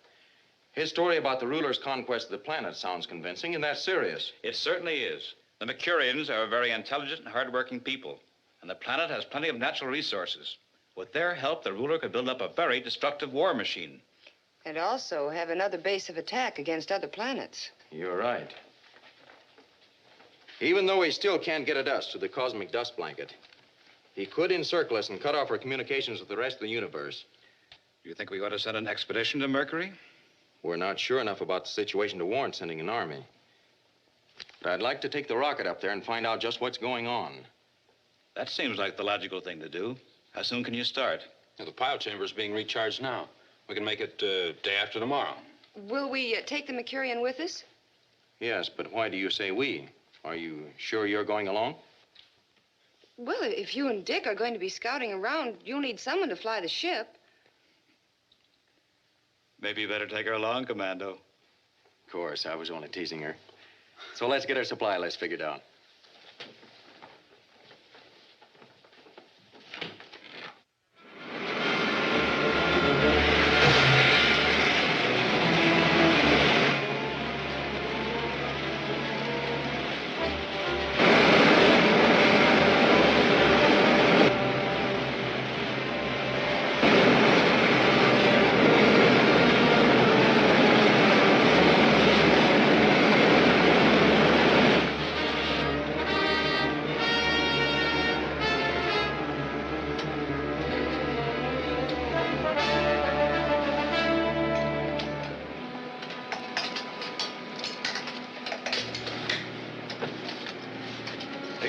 His story about the ruler's conquest of the planet sounds convincing, and that's serious. It certainly is. The Mercurians are a very intelligent and hardworking people, and the planet has plenty of natural resources. With their help, the ruler could build up a very destructive war machine. And also have another base of attack against other planets. You're right. Even though he still can't get at us through the cosmic dust blanket, he could encircle us and cut off our communications with the rest of the universe. You think we ought to send an expedition to Mercury? We're not sure enough about the situation to warrant sending an army. But I'd like to take the rocket up there and find out just what's going on. That seems like the logical thing to do. How soon can you start? The pilot chamber is being recharged now. We can make it day after tomorrow. Will we take the Mercurian with us? Yes, but why do you say we? Are you sure you're going along? Well, if you and Dick are going to be scouting around, you'll need someone to fly the ship. Maybe you better take her along, Commando. Of course, I was only teasing her. So let's get our supply list figured out.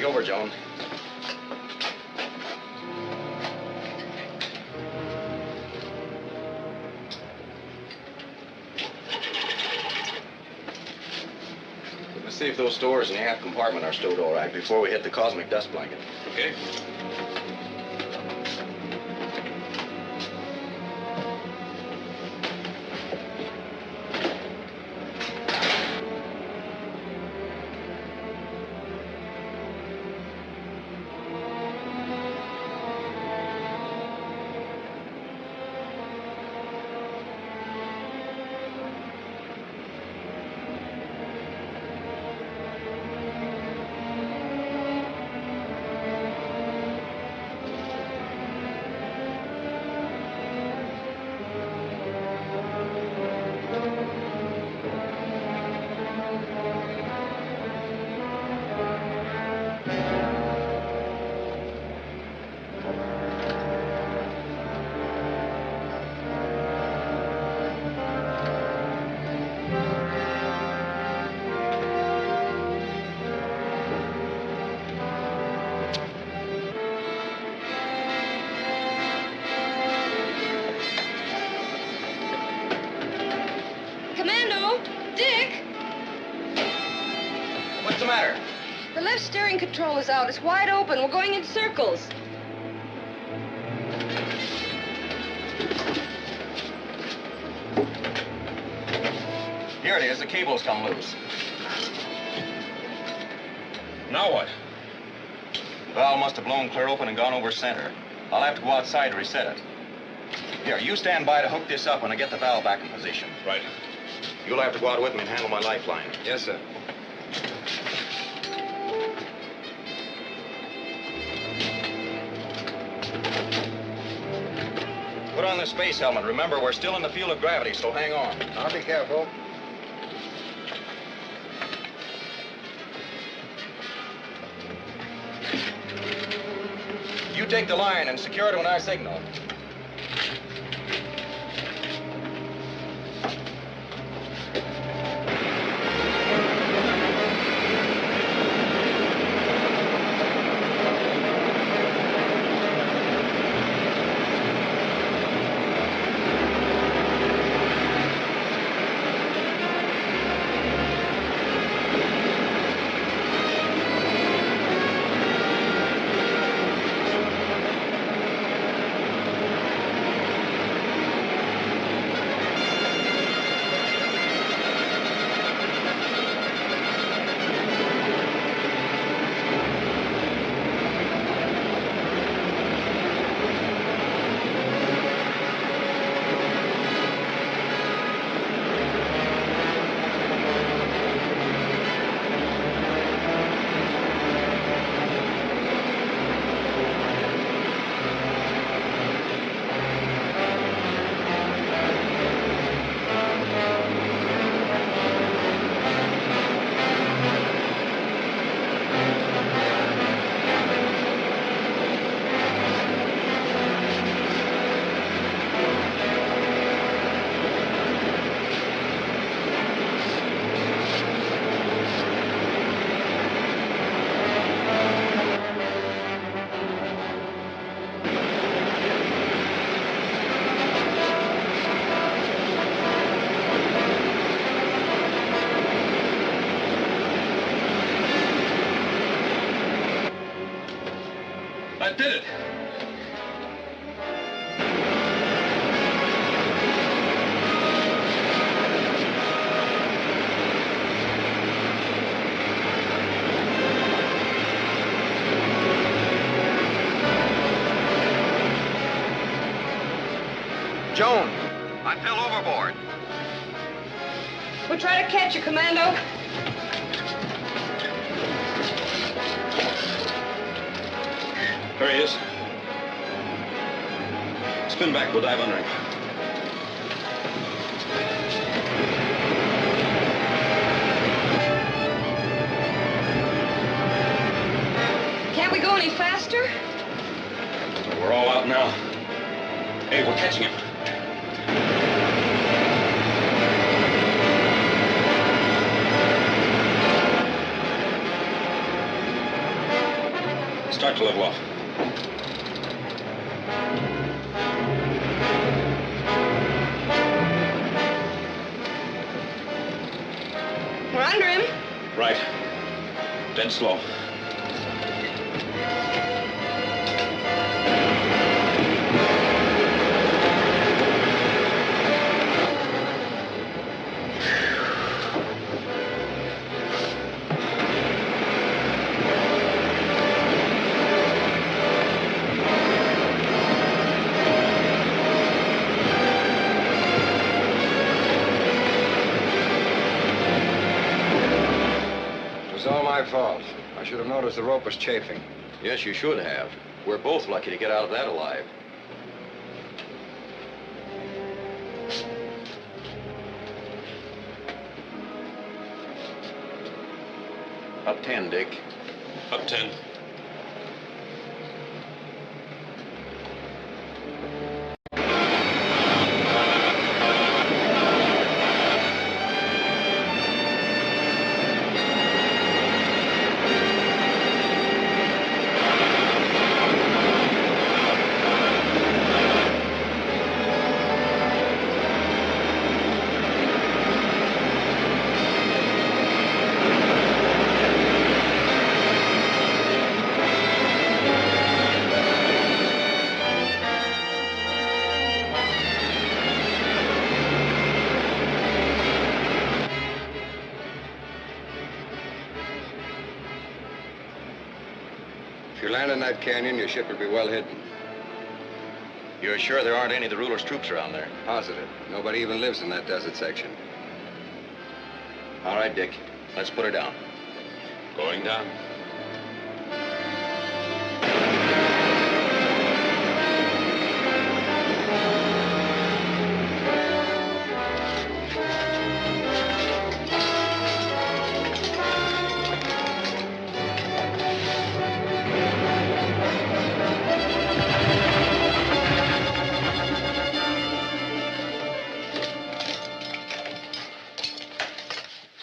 Take over, Joan. Let's see if those stores in the aft compartment are stowed all right before we hit the cosmic dust blanket. Okay. the matter? The left steering control is out. It's wide open. We're going in circles. Here it is. The cable's come loose. Now what? The valve must have blown clear open and gone over center. I'll have to go outside to reset it. Here, you stand by to hook this up when I get the valve back in position. Right. You'll have to go out with me and handle my lifeline. Yes, sir. Put on the space helmet. Remember, we're still in the field of gravity, so hang on. I'll be careful. You take the line and secure it when I signal. That did it. Joan, I fell overboard. We'll try to catch you, Commando. There he is. Spin back, we'll dive under him. Can't we go any faster? We're all out now. Hey, we're catching him. Start to level off. We're under him. Right. Dead slow. Fault. I should have noticed the rope was chafing. Yes, you should have. We're both lucky to get out of that alive. Up 10, Dick. Up 10. If you land in that canyon, your ship will be well hidden. You're sure there aren't any of the ruler's troops around there? Positive. Nobody even lives in that desert section. All right, Dick. Let's put her down. Going down.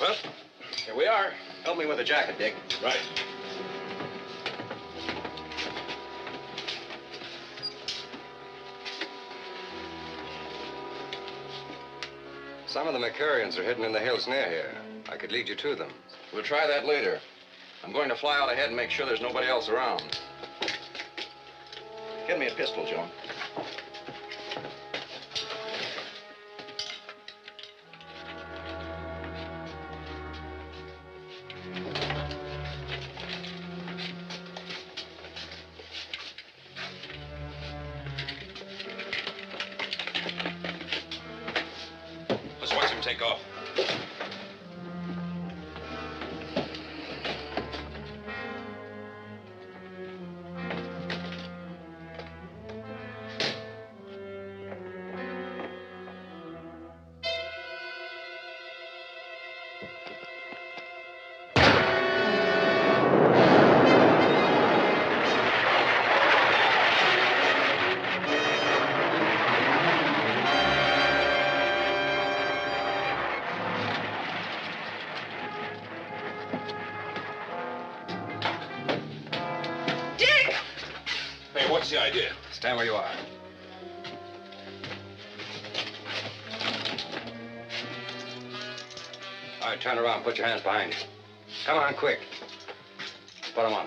Well, here we are. Help me with the jacket, Dick. Right. Some of the Mercurians are hidden in the hills near here. I could lead you to them. We'll try that later. I'm going to fly out ahead and make sure there's nobody else around. Give me a pistol, Joan. Let's watch him take off. What's the idea? Stand where you are. All right, turn around. Put your hands behind you. Come on, quick. Put them on.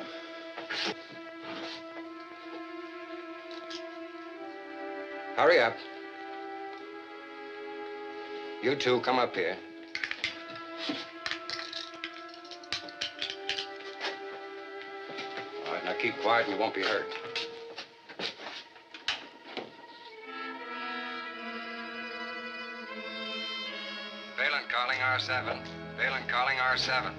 Hurry up. You two, come up here. All right, now keep quiet and you won't be hurt. Phelan calling R7. Phelan calling R7.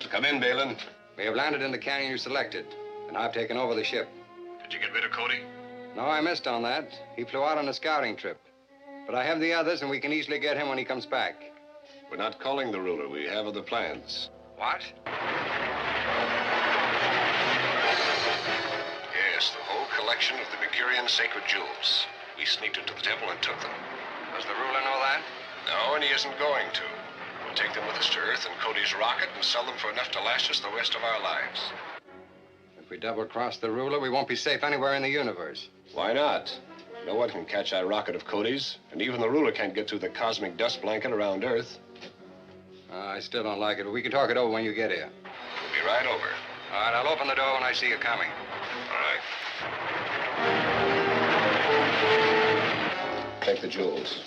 Come in, Balin. We have landed in the canyon you selected, and I've taken over the ship. Did you get rid of Cody? No, I missed on that. He flew out on a scouting trip. But I have the others, and we can easily get him when he comes back. We're not calling the ruler. We have other plans. What? Yes, the whole collection of the Mercurian sacred jewels. We sneaked into the temple and took them. Does the ruler know that? No, and he isn't going to. We'll take them with us to Earth and Cody's rocket and sell them for enough to last us the rest of our lives. If we double-cross the ruler, we won't be safe anywhere in the universe. Why not? No one can catch that rocket of Cody's, and even the ruler can't get through the cosmic dust blanket around Earth. I still don't like it, but we can talk it over when you get here. We'll be right over. All right, I'll open the door when I see you coming. All right. Take the jewels.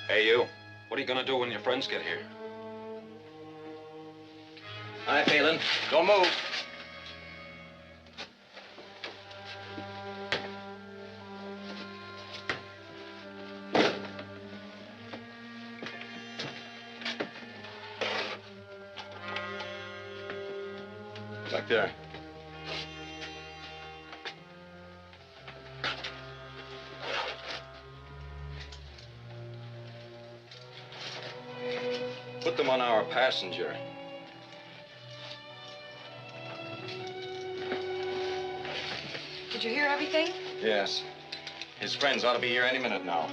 Hey, you. What are you gonna do when your friends get here? Hi, Phelan. Don't move. Back there. Put them on our passenger. Did you hear everything? Yes. His friends ought to be here any minute now.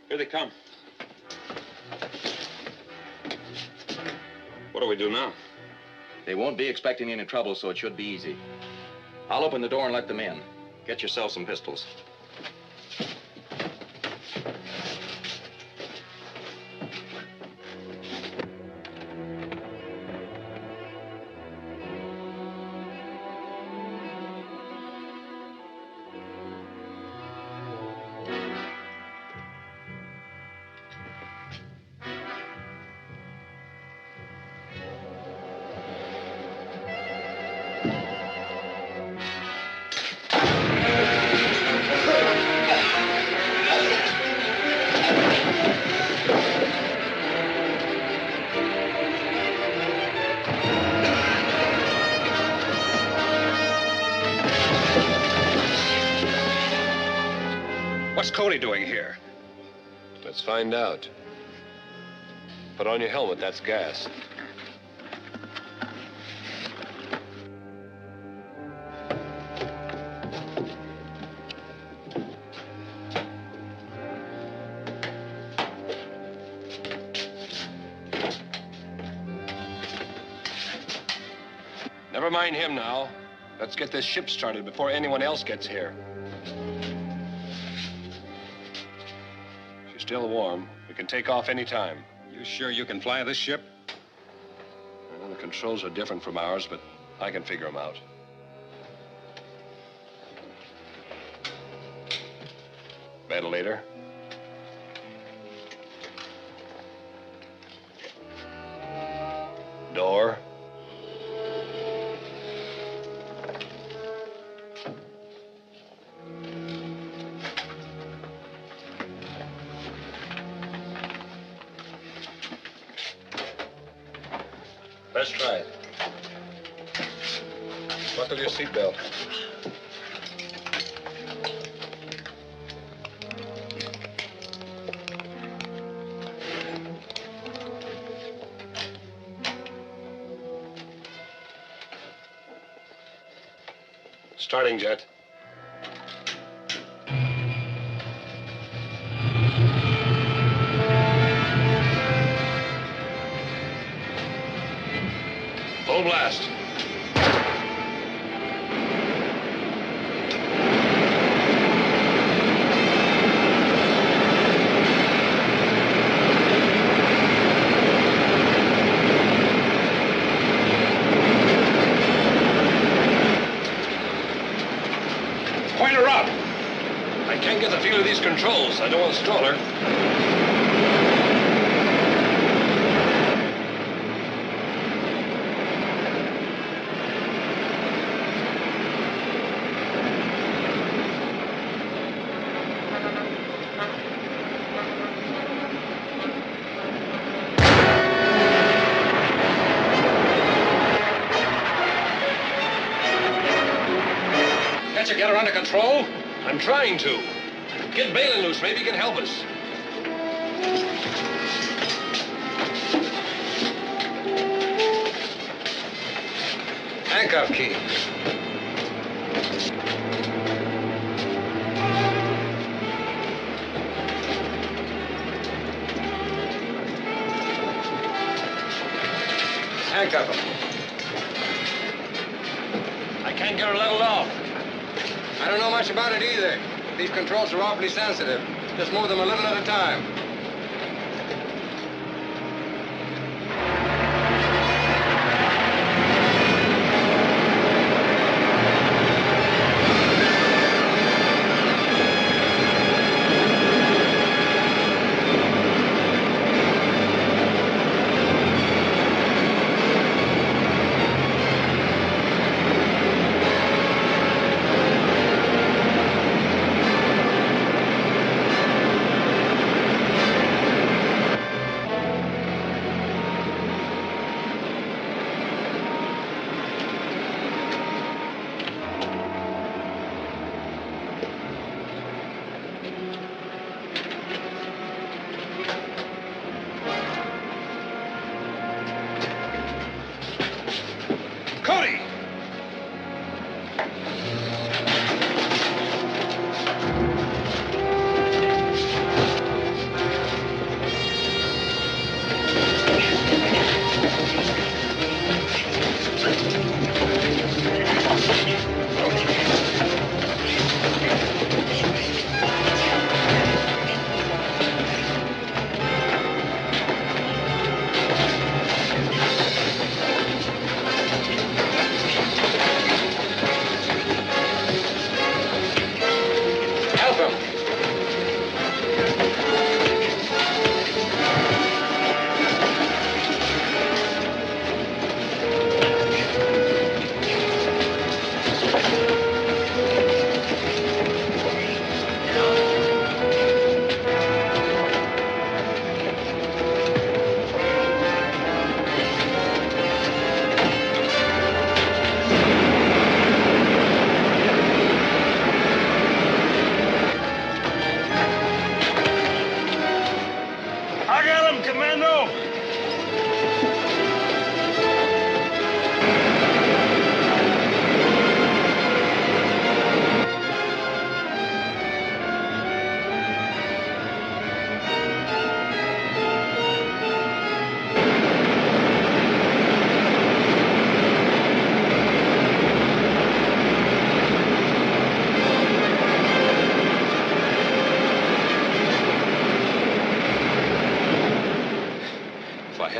Here they come. What do we do now? They won't be expecting any trouble, so it should be easy. I'll open the door and let them in. Get yourself some pistols. What's Cody doing here? Let's find out. Put on your helmet, that's gas. Never mind him now. Let's get this ship started before anyone else gets here. She's still warm. We can take off any time. You sure you can fly this ship? Well, the controls are different from ours, but I can figure them out. Ventilator. Door. Let's try it. Buckle your seatbelt. Starting jet. Full blast. Point her up. I can't get the feel of these controls. I don't want to stall her. Can't you get her under control? I'm trying to. Get Balin loose. Maybe he can help us. Handcuff key. Handcuff him. I can't get her leveled off. I don't know much about it either. These controls are awfully sensitive. Just move them a little at a time.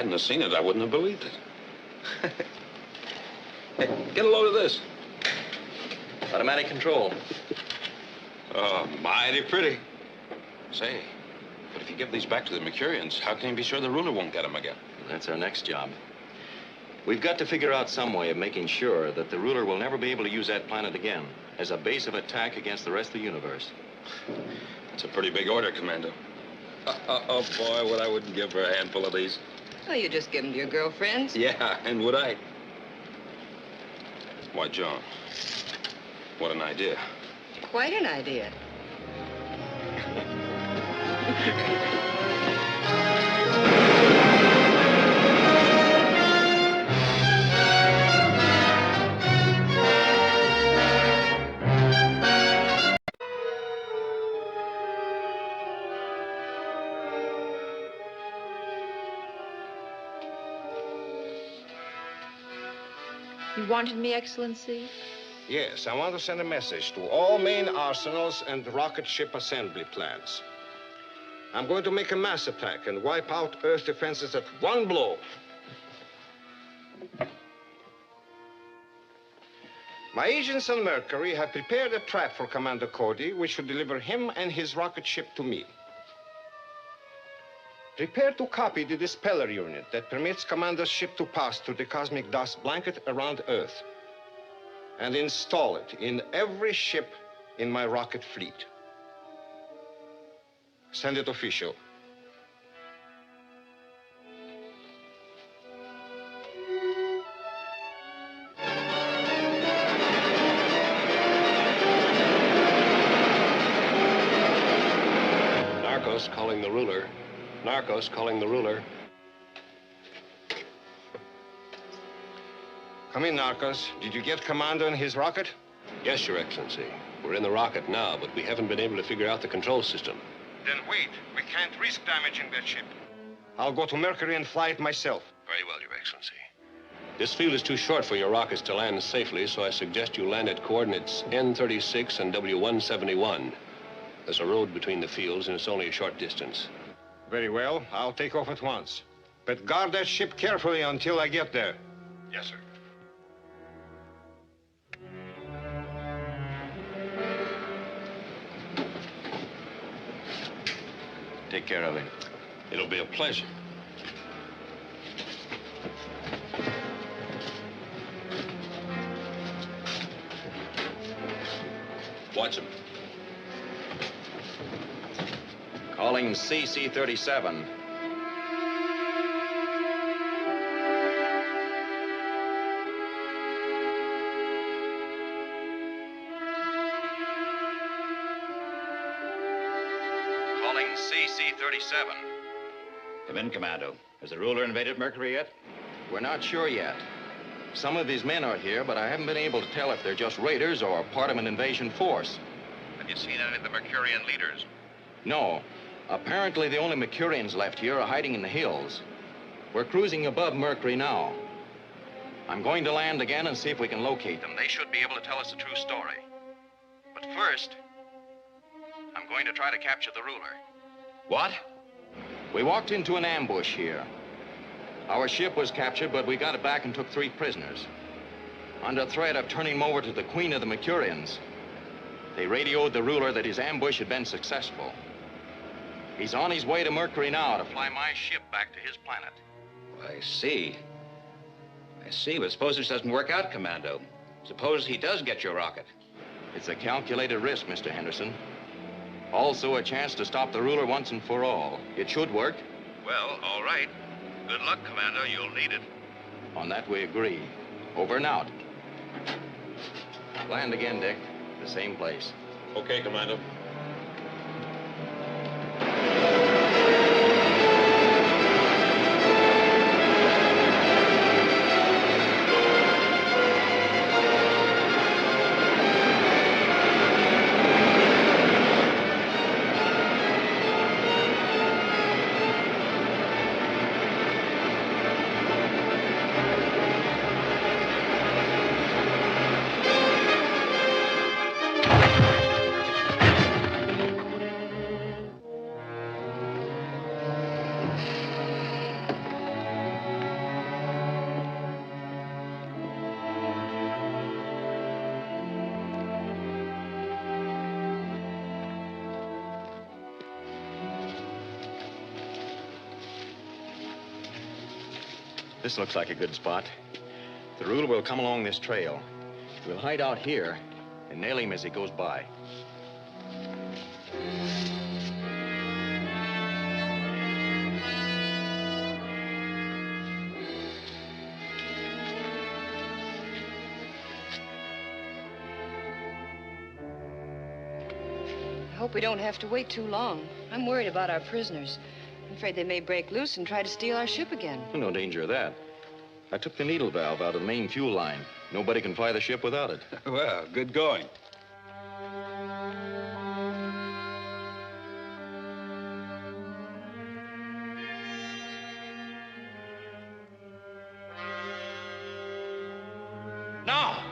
hadn't have seen it, I wouldn't have believed it. Hey, get a load of this. Automatic control. Oh, mighty pretty. Say, but if you give these back to the Mercurians, how can you be sure the ruler won't get them again? That's our next job. We've got to figure out some way of making sure that the ruler will never be able to use that planet again as a base of attack against the rest of the universe. It's a pretty big order, Commando. Oh, boy, what I wouldn't give for a handful of these. Oh, you just give them to your girlfriends? Yeah, and would I? Why, Joan, what an idea. Quite an idea. You wanted me, Excellency? Yes, I want to send a message to all main arsenals and rocket ship assembly plants. I'm going to make a mass attack and wipe out Earth defenses at one blow. My agents on Mercury have prepared a trap for Commander Cody, which will deliver him and his rocket ship to me. Prepare to copy the dispeller unit that permits Commander's ship to pass through the cosmic dust blanket around Earth, and install it in every ship in my rocket fleet. Send it official. Narcos calling the ruler. Narcos calling the ruler. Come in, Narcos. Did you get Commander and his rocket? Yes, Your Excellency. We're in the rocket now, but we haven't been able to figure out the control system. Then wait. We can't risk damaging that ship. I'll go to Mercury and fly it myself. Very well, Your Excellency. This field is too short for your rockets to land safely, so I suggest you land at coordinates N36 and W171. There's a road between the fields, and it's only a short distance. Very well. I'll take off at once. But guard that ship carefully until I get there. Yes, sir. Take care of him. It'll be a pleasure. Watch him. Calling CC-37. Calling CC-37. Come in, Commando. Has the ruler invaded Mercury yet? We're not sure yet. Some of his men are here, but I haven't been able to tell if they're just raiders or part of an invasion force. Have you seen any of the Mercurian leaders? No. Apparently, the only Mercurians left here are hiding in the hills. We're cruising above Mercury now. I'm going to land again and see if we can locate them. They should be able to tell us the true story. But first, I'm going to try to capture the ruler. What? We walked into an ambush here. Our ship was captured, but we got it back and took 3 prisoners. Under threat of turning them over to the Queen of the Mercurians, they radioed the ruler that his ambush had been successful. He's on his way to Mercury now to fly my ship back to his planet. I see. I see, but suppose this doesn't work out, Commando. Suppose he does get your rocket. It's a calculated risk, Mr. Henderson. Also a chance to stop the ruler once and for all. It should work. Well, all right. Good luck, Commando. You'll need it. On that we agree. Over and out. Land again, Dick. The same place. Okay, Commando. This looks like a good spot. The ruler will come along this trail. We'll hide out here and nail him as he goes by. I hope we don't have to wait too long. I'm worried about our prisoners. I'm afraid they may break loose and try to steal our ship again. No danger of that. I took the needle valve out of the main fuel line. Nobody can fly the ship without it. Well, good going. Now!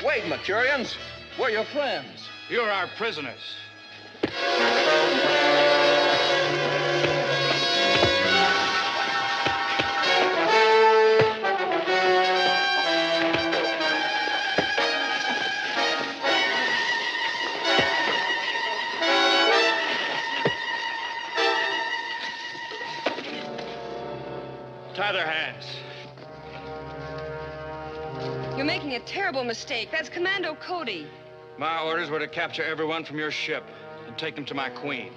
Wait, Mercurians. We're your friends. You're our prisoners. Tie their hands. You're making a terrible mistake. That's Commando Cody. My orders were to capture everyone from your ship and take them to my queen.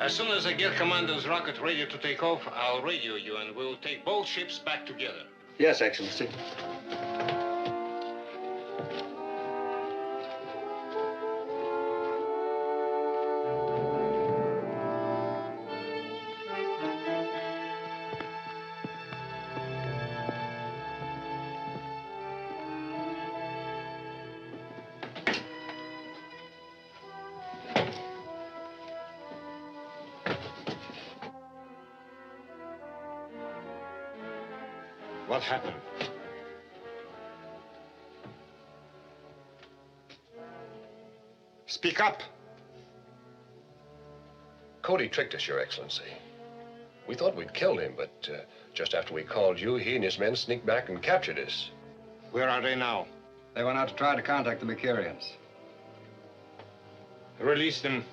As soon as I get Commando's rocket ready to take off, I'll radio you, and we'll take both ships back together. Yes, Excellency. What happened? Speak up. Cody tricked us, Your Excellency. We thought we'd killed him, but just after we called you, he and his men sneaked back and captured us. Where are they now? They went out to try to contact the Mercurians. Release them.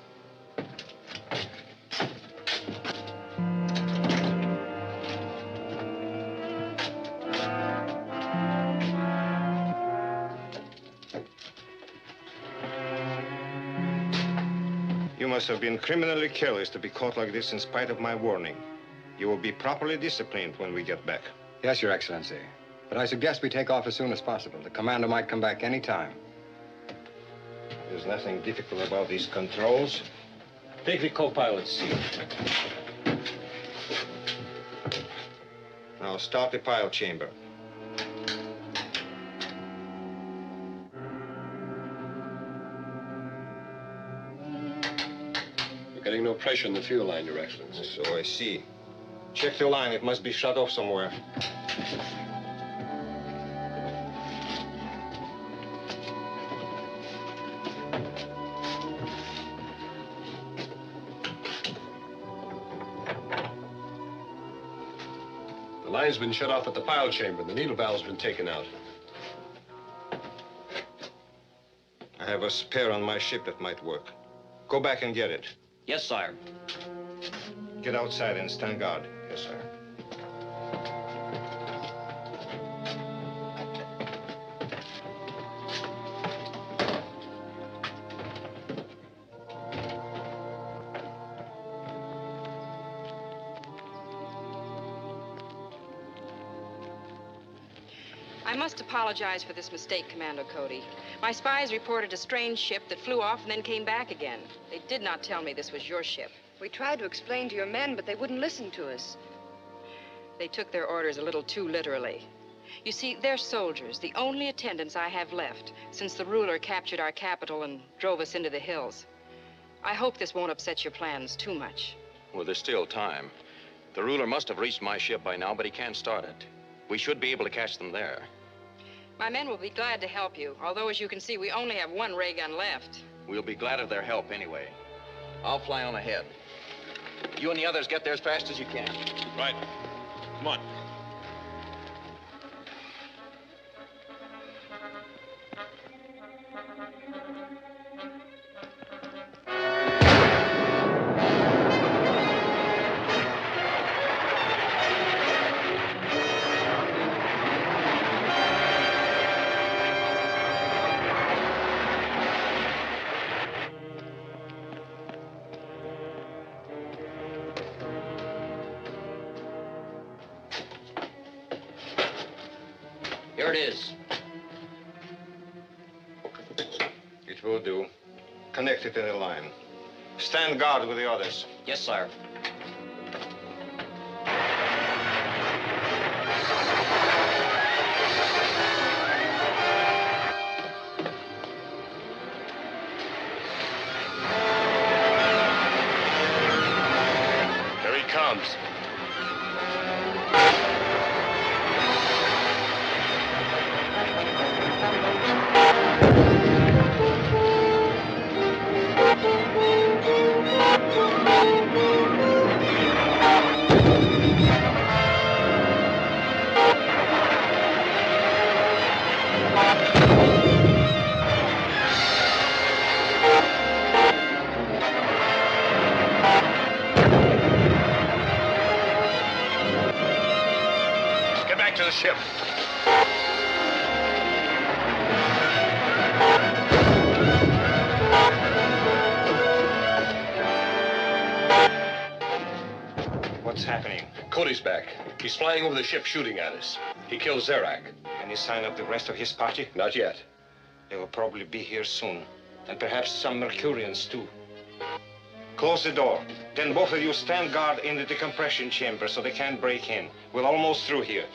You must have been criminally careless to be caught like this in spite of my warning. You will be properly disciplined when we get back. Yes, Your Excellency. But I suggest we take off as soon as possible. The commander might come back any time. There's nothing difficult about these controls. Take the co-pilot's seat. Now start the pilot chamber. We're getting no pressure in the fuel line, Your Excellency. So I see. Check the line. It must be shut off somewhere. The line's been shut off at the pilot chamber. The needle valve's been taken out. I have a spare on my ship that might work. Go back and get it. Yes, sire. Get outside and stand guard. Yes, sir. I must apologize for this mistake, Commando Cody. My spies reported a strange ship that flew off and then came back again. They did not tell me this was your ship. We tried to explain to your men, but they wouldn't listen to us. They took their orders a little too literally. You see, they're soldiers, the only attendants I have left, since the ruler captured our capital and drove us into the hills. I hope this won't upset your plans too much. Well, there's still time. The ruler must have reached my ship by now, but he can't start it. We should be able to catch them there. My men will be glad to help you, although, as you can see, we only have one ray gun left. We'll be glad of their help anyway. I'll fly on ahead. You and the others get there as fast as you can. Right. Come on. Here it is. It will do. Connect it in a line. Stand guard with the others. Yes, sir. Here he comes. Get back to the ship. What's happening? Cody's back. He's flying over the ship shooting at us. He killed Zarak. Any sign of the rest of his party? Not yet. They will probably be here soon. And perhaps some Mercurians, too. Close the door. Then both of you stand guard in the decompression chamber so they can't break in. We're almost through here.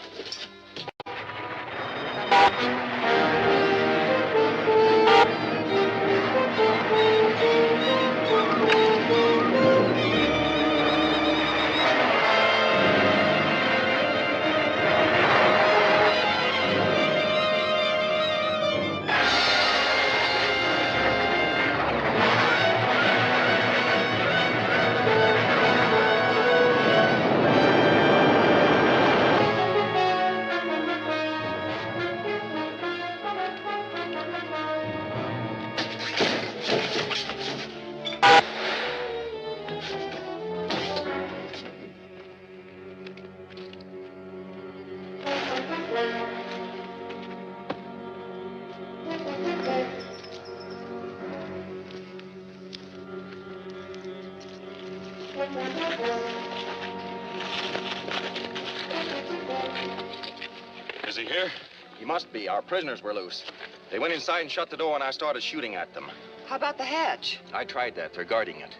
Is he here? He must be. Our prisoners were loose. They went inside and shut the door, and I started shooting at them. How about the hatch? I tried that. They're guarding it.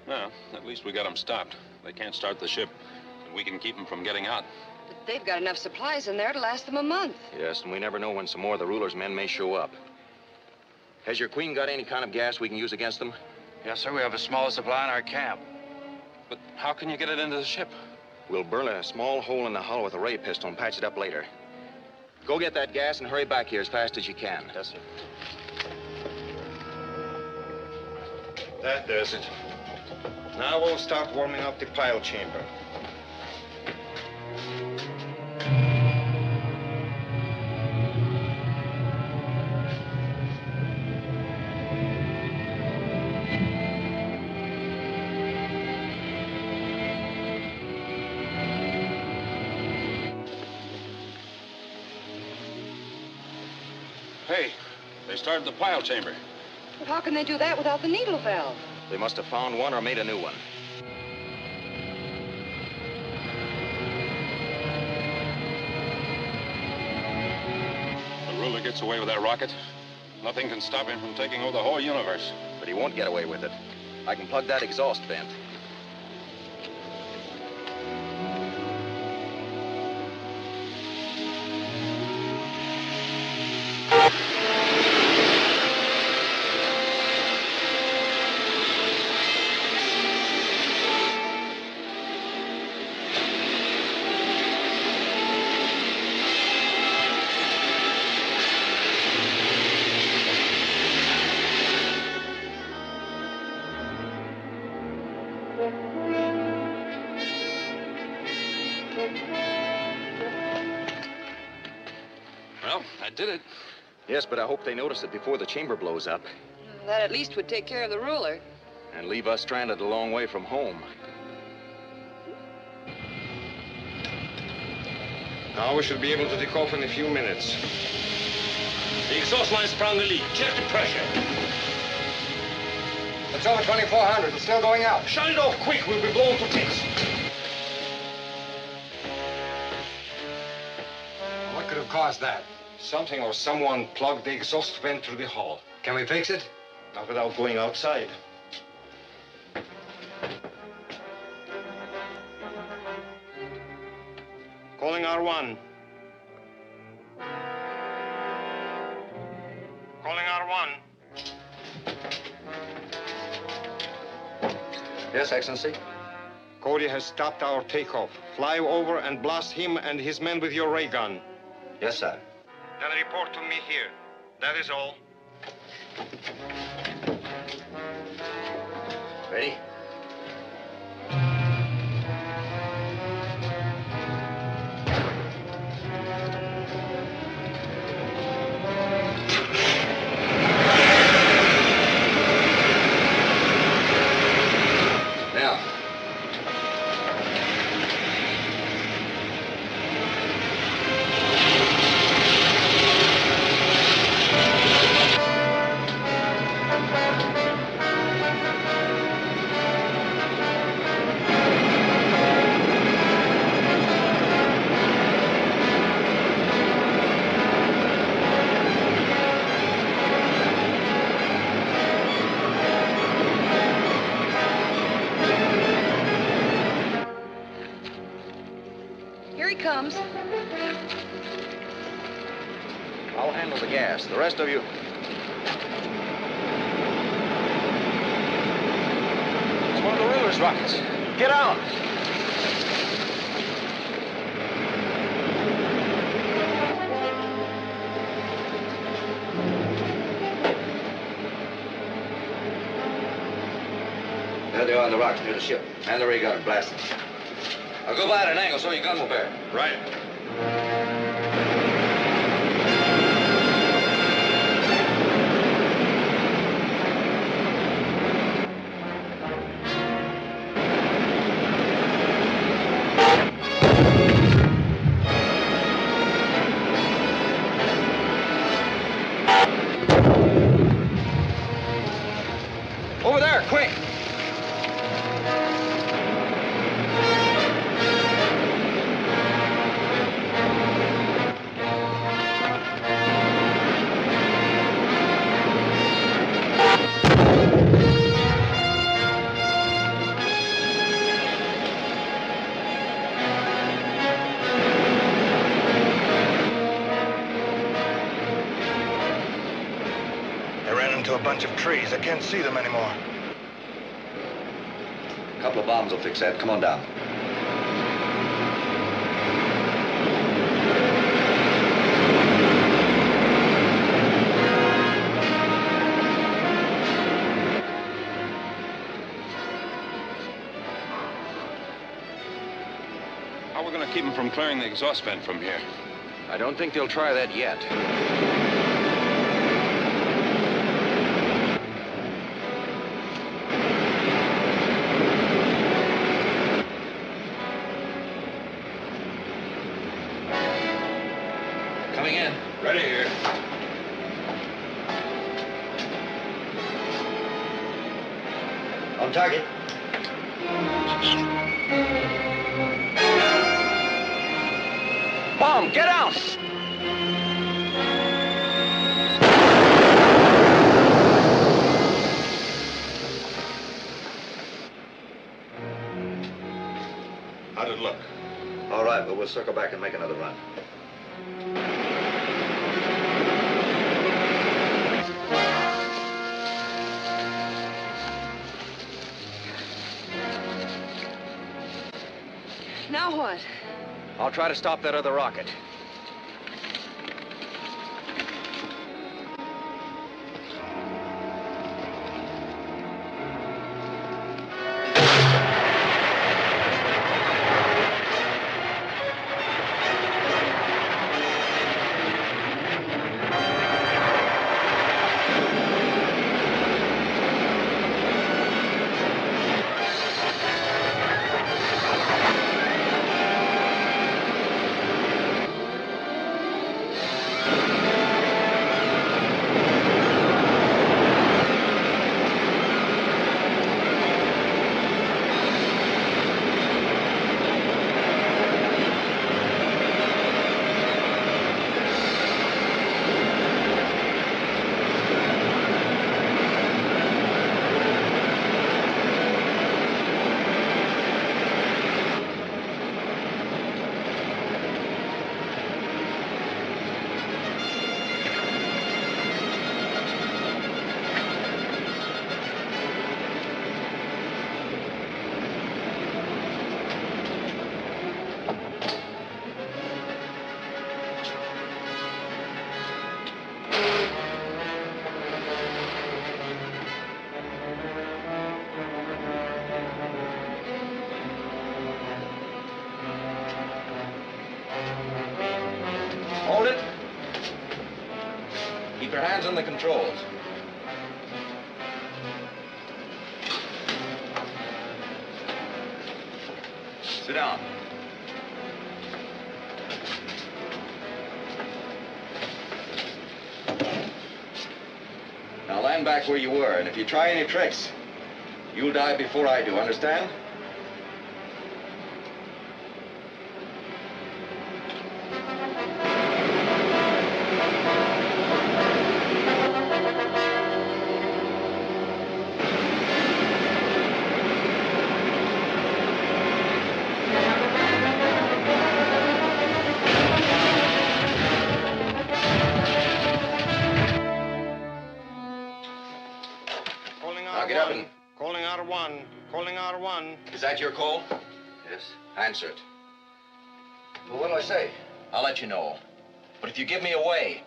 Well, at least we got them stopped. They can't start the ship, and we can keep them from getting out. But they've got enough supplies in there to last them a month. Yes, and we never know when some more of the ruler's men may show up. Has your queen got any kind of gas we can use against them? Yes, sir. We have a small supply in our camp. But how can you get it into the ship? We'll burn a small hole in the hull with a ray pistol and patch it up later. Go get that gas and hurry back here as fast as you can. Yes, sir. That does it. Now we'll start warming up the pile chamber. Hey, they started the pile chamber. But how can they do that without the needle valve? They must have found one or made a new one. The ruler gets away with that rocket. Nothing can stop him from taking over the whole universe. But he won't get away with it. I can plug that exhaust vent. Well, I did it. Yes, but I hope they notice it before the chamber blows up. That at least would take care of the ruler. And leave us stranded a long way from home. Now we should be able to take off in a few minutes. The exhaust line sprung the leak. Check the pressure. It's over 2,400. It's still going out. Shut it off quick. We'll be blown to bits. What could have caused that? Something or someone plugged the exhaust vent through the hull. Can we fix it? Not without going outside. Calling R1. Calling R1. Yes, Excellency? Cody has stopped our takeoff. Fly over and blast him and his men with your ray gun. Yes, sir. Then report to me here. That is all. Ready? Now. Here he comes. I'll handle the gas. The rest of you... It's one of the ruler's rockets. Get out! There they are on the rocks near the ship. Man the ray gun and blast them. I'll go by at an angle so your gun will bear. Right. Over there, quick! They ran into a bunch of trees. I can't see them anymore. A couple of bombs will fix that. Come on down. How are we going to keep them from clearing the exhaust vent from here? I don't think they'll try that yet. Coming in. Ready here. On target. Bomb, get out! How'd it look? All right, but we'll circle back and make another run. Now what? I'll try to stop that other rocket. Keep your hands on the controls. Sit down. Now land back where you were, and if you try any tricks, you'll die before I do, understand? Is that your call? Yes. Answer it. Well, what'll I say? I'll let you know. But if you give me away...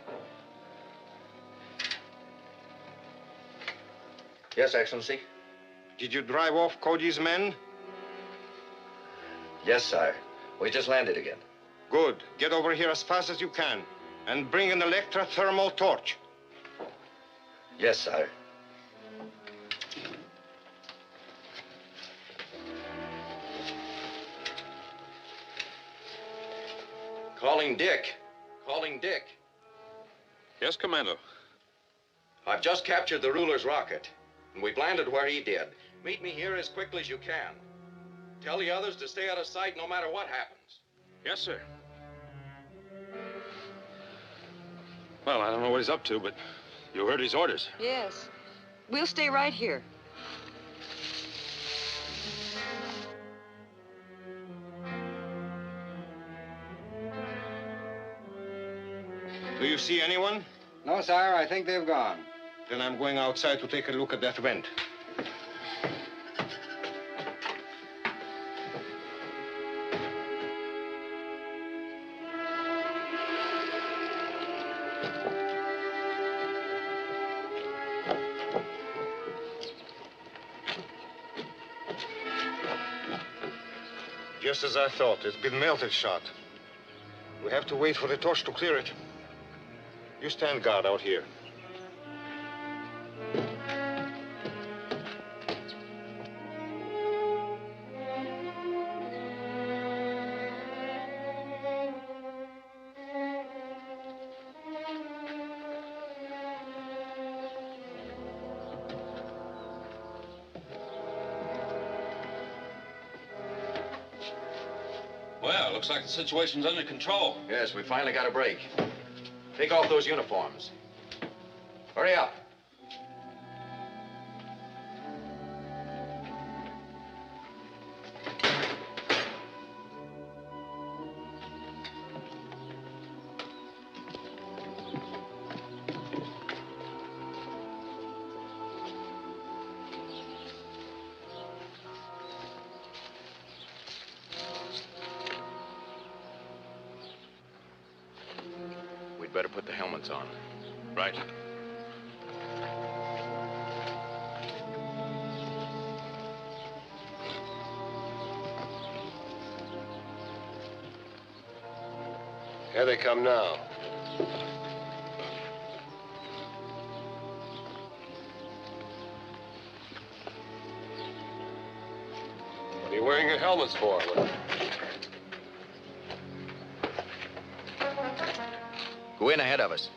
Yes, Excellency? Did you drive off Cody's men? Yes, sire. We just landed again. Good. Get over here as fast as you can. And bring an electrothermal torch. Yes, sire. Calling Dick. Calling Dick. Yes, Commando. I've just captured the ruler's rocket, and we've landed where he did. Meet me here as quickly as you can. Tell the others to stay out of sight no matter what happens. Yes, sir. Well, I don't know what he's up to, but you heard his orders. Yes. We'll stay right here. Do you see anyone? No, sire. I think they've gone. Then I'm going outside to take a look at that vent. Just as I thought. It's been melted shot. We have to wait for the torch to clear it. You stand guard out here. Well, looks like the situation's under control. Yes, we finally got a break. Take off those uniforms. Hurry up. We'd better put the helmets on. Right. Here they come now. What are you wearing your helmets for? Go in ahead of us.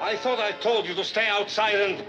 I thought I told you to stay outside and...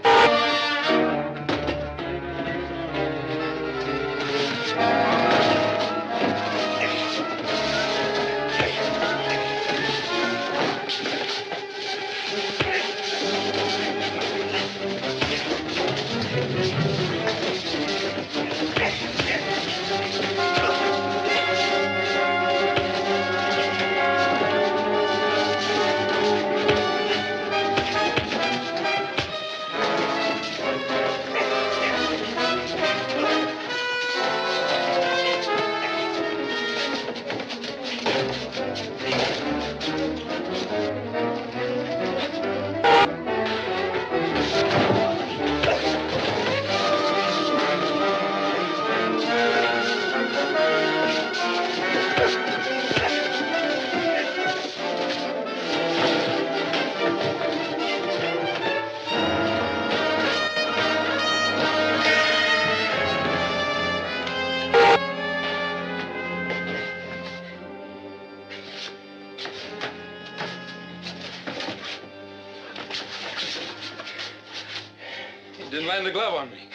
Didn't land the glove on me.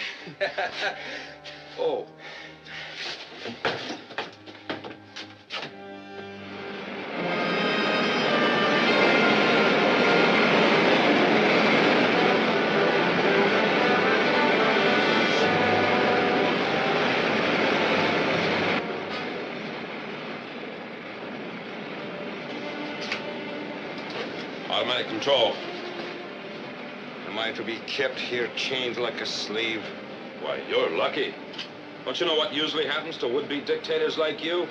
Oh. Automatic control. Am I to be kept here chained like a slave? Why, you're lucky. Don't you know what usually happens to would-be dictators like you?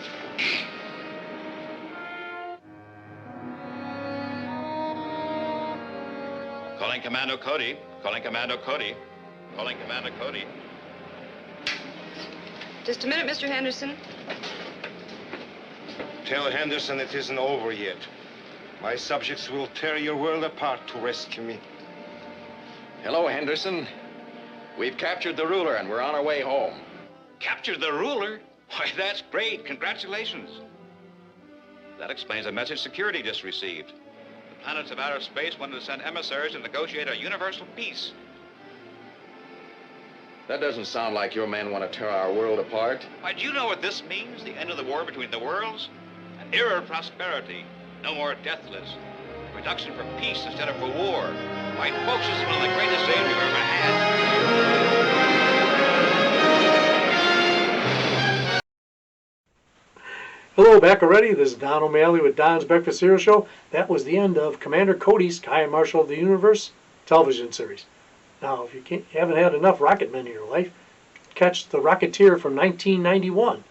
Calling Commando Cody. Calling Commando Cody. Calling Commando Cody. Just a minute, Mr. Henderson. Tell Henderson it isn't over yet. My subjects will tear your world apart to rescue me. Hello, Henderson. We've captured the ruler and we're on our way home. Captured the ruler? Why, that's great. Congratulations. That explains a message security just received. The planets of outer space wanted to send emissaries to negotiate a universal peace. That doesn't sound like your men want to tear our world apart. Why, do you know what this means? The end of the war between the worlds? An era of prosperity. No more deathless. Production for peace instead of for war. Why, folks, this is one of the greatest days we've ever had. Hello, back already. This is Don O'Malley with Don's Breakfast Cereal Show. That was the end of Commander Cody, Sky Marshal of the Universe television series. Now, if you haven't had enough rocket men in your life, catch The Rocketeer from 1991.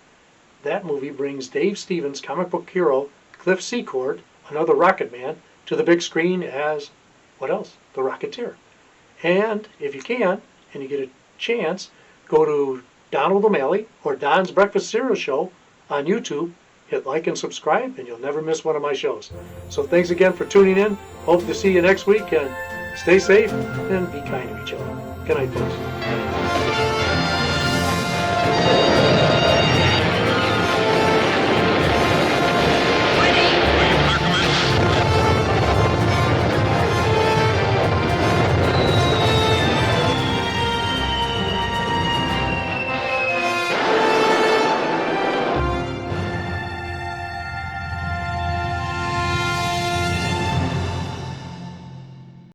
That movie brings Dave Stevens' comic book hero, Cliff Secord, another rocket man, to the big screen as, what else? The Rocketeer. And if you can, and you get a chance, go to Donald O'Malley or Don's Breakfast Cereal Show on YouTube. Hit like and subscribe, and you'll never miss one of my shows. So thanks again for tuning in. Hope to see you next week, and stay safe and be kind to each other. Good night, folks.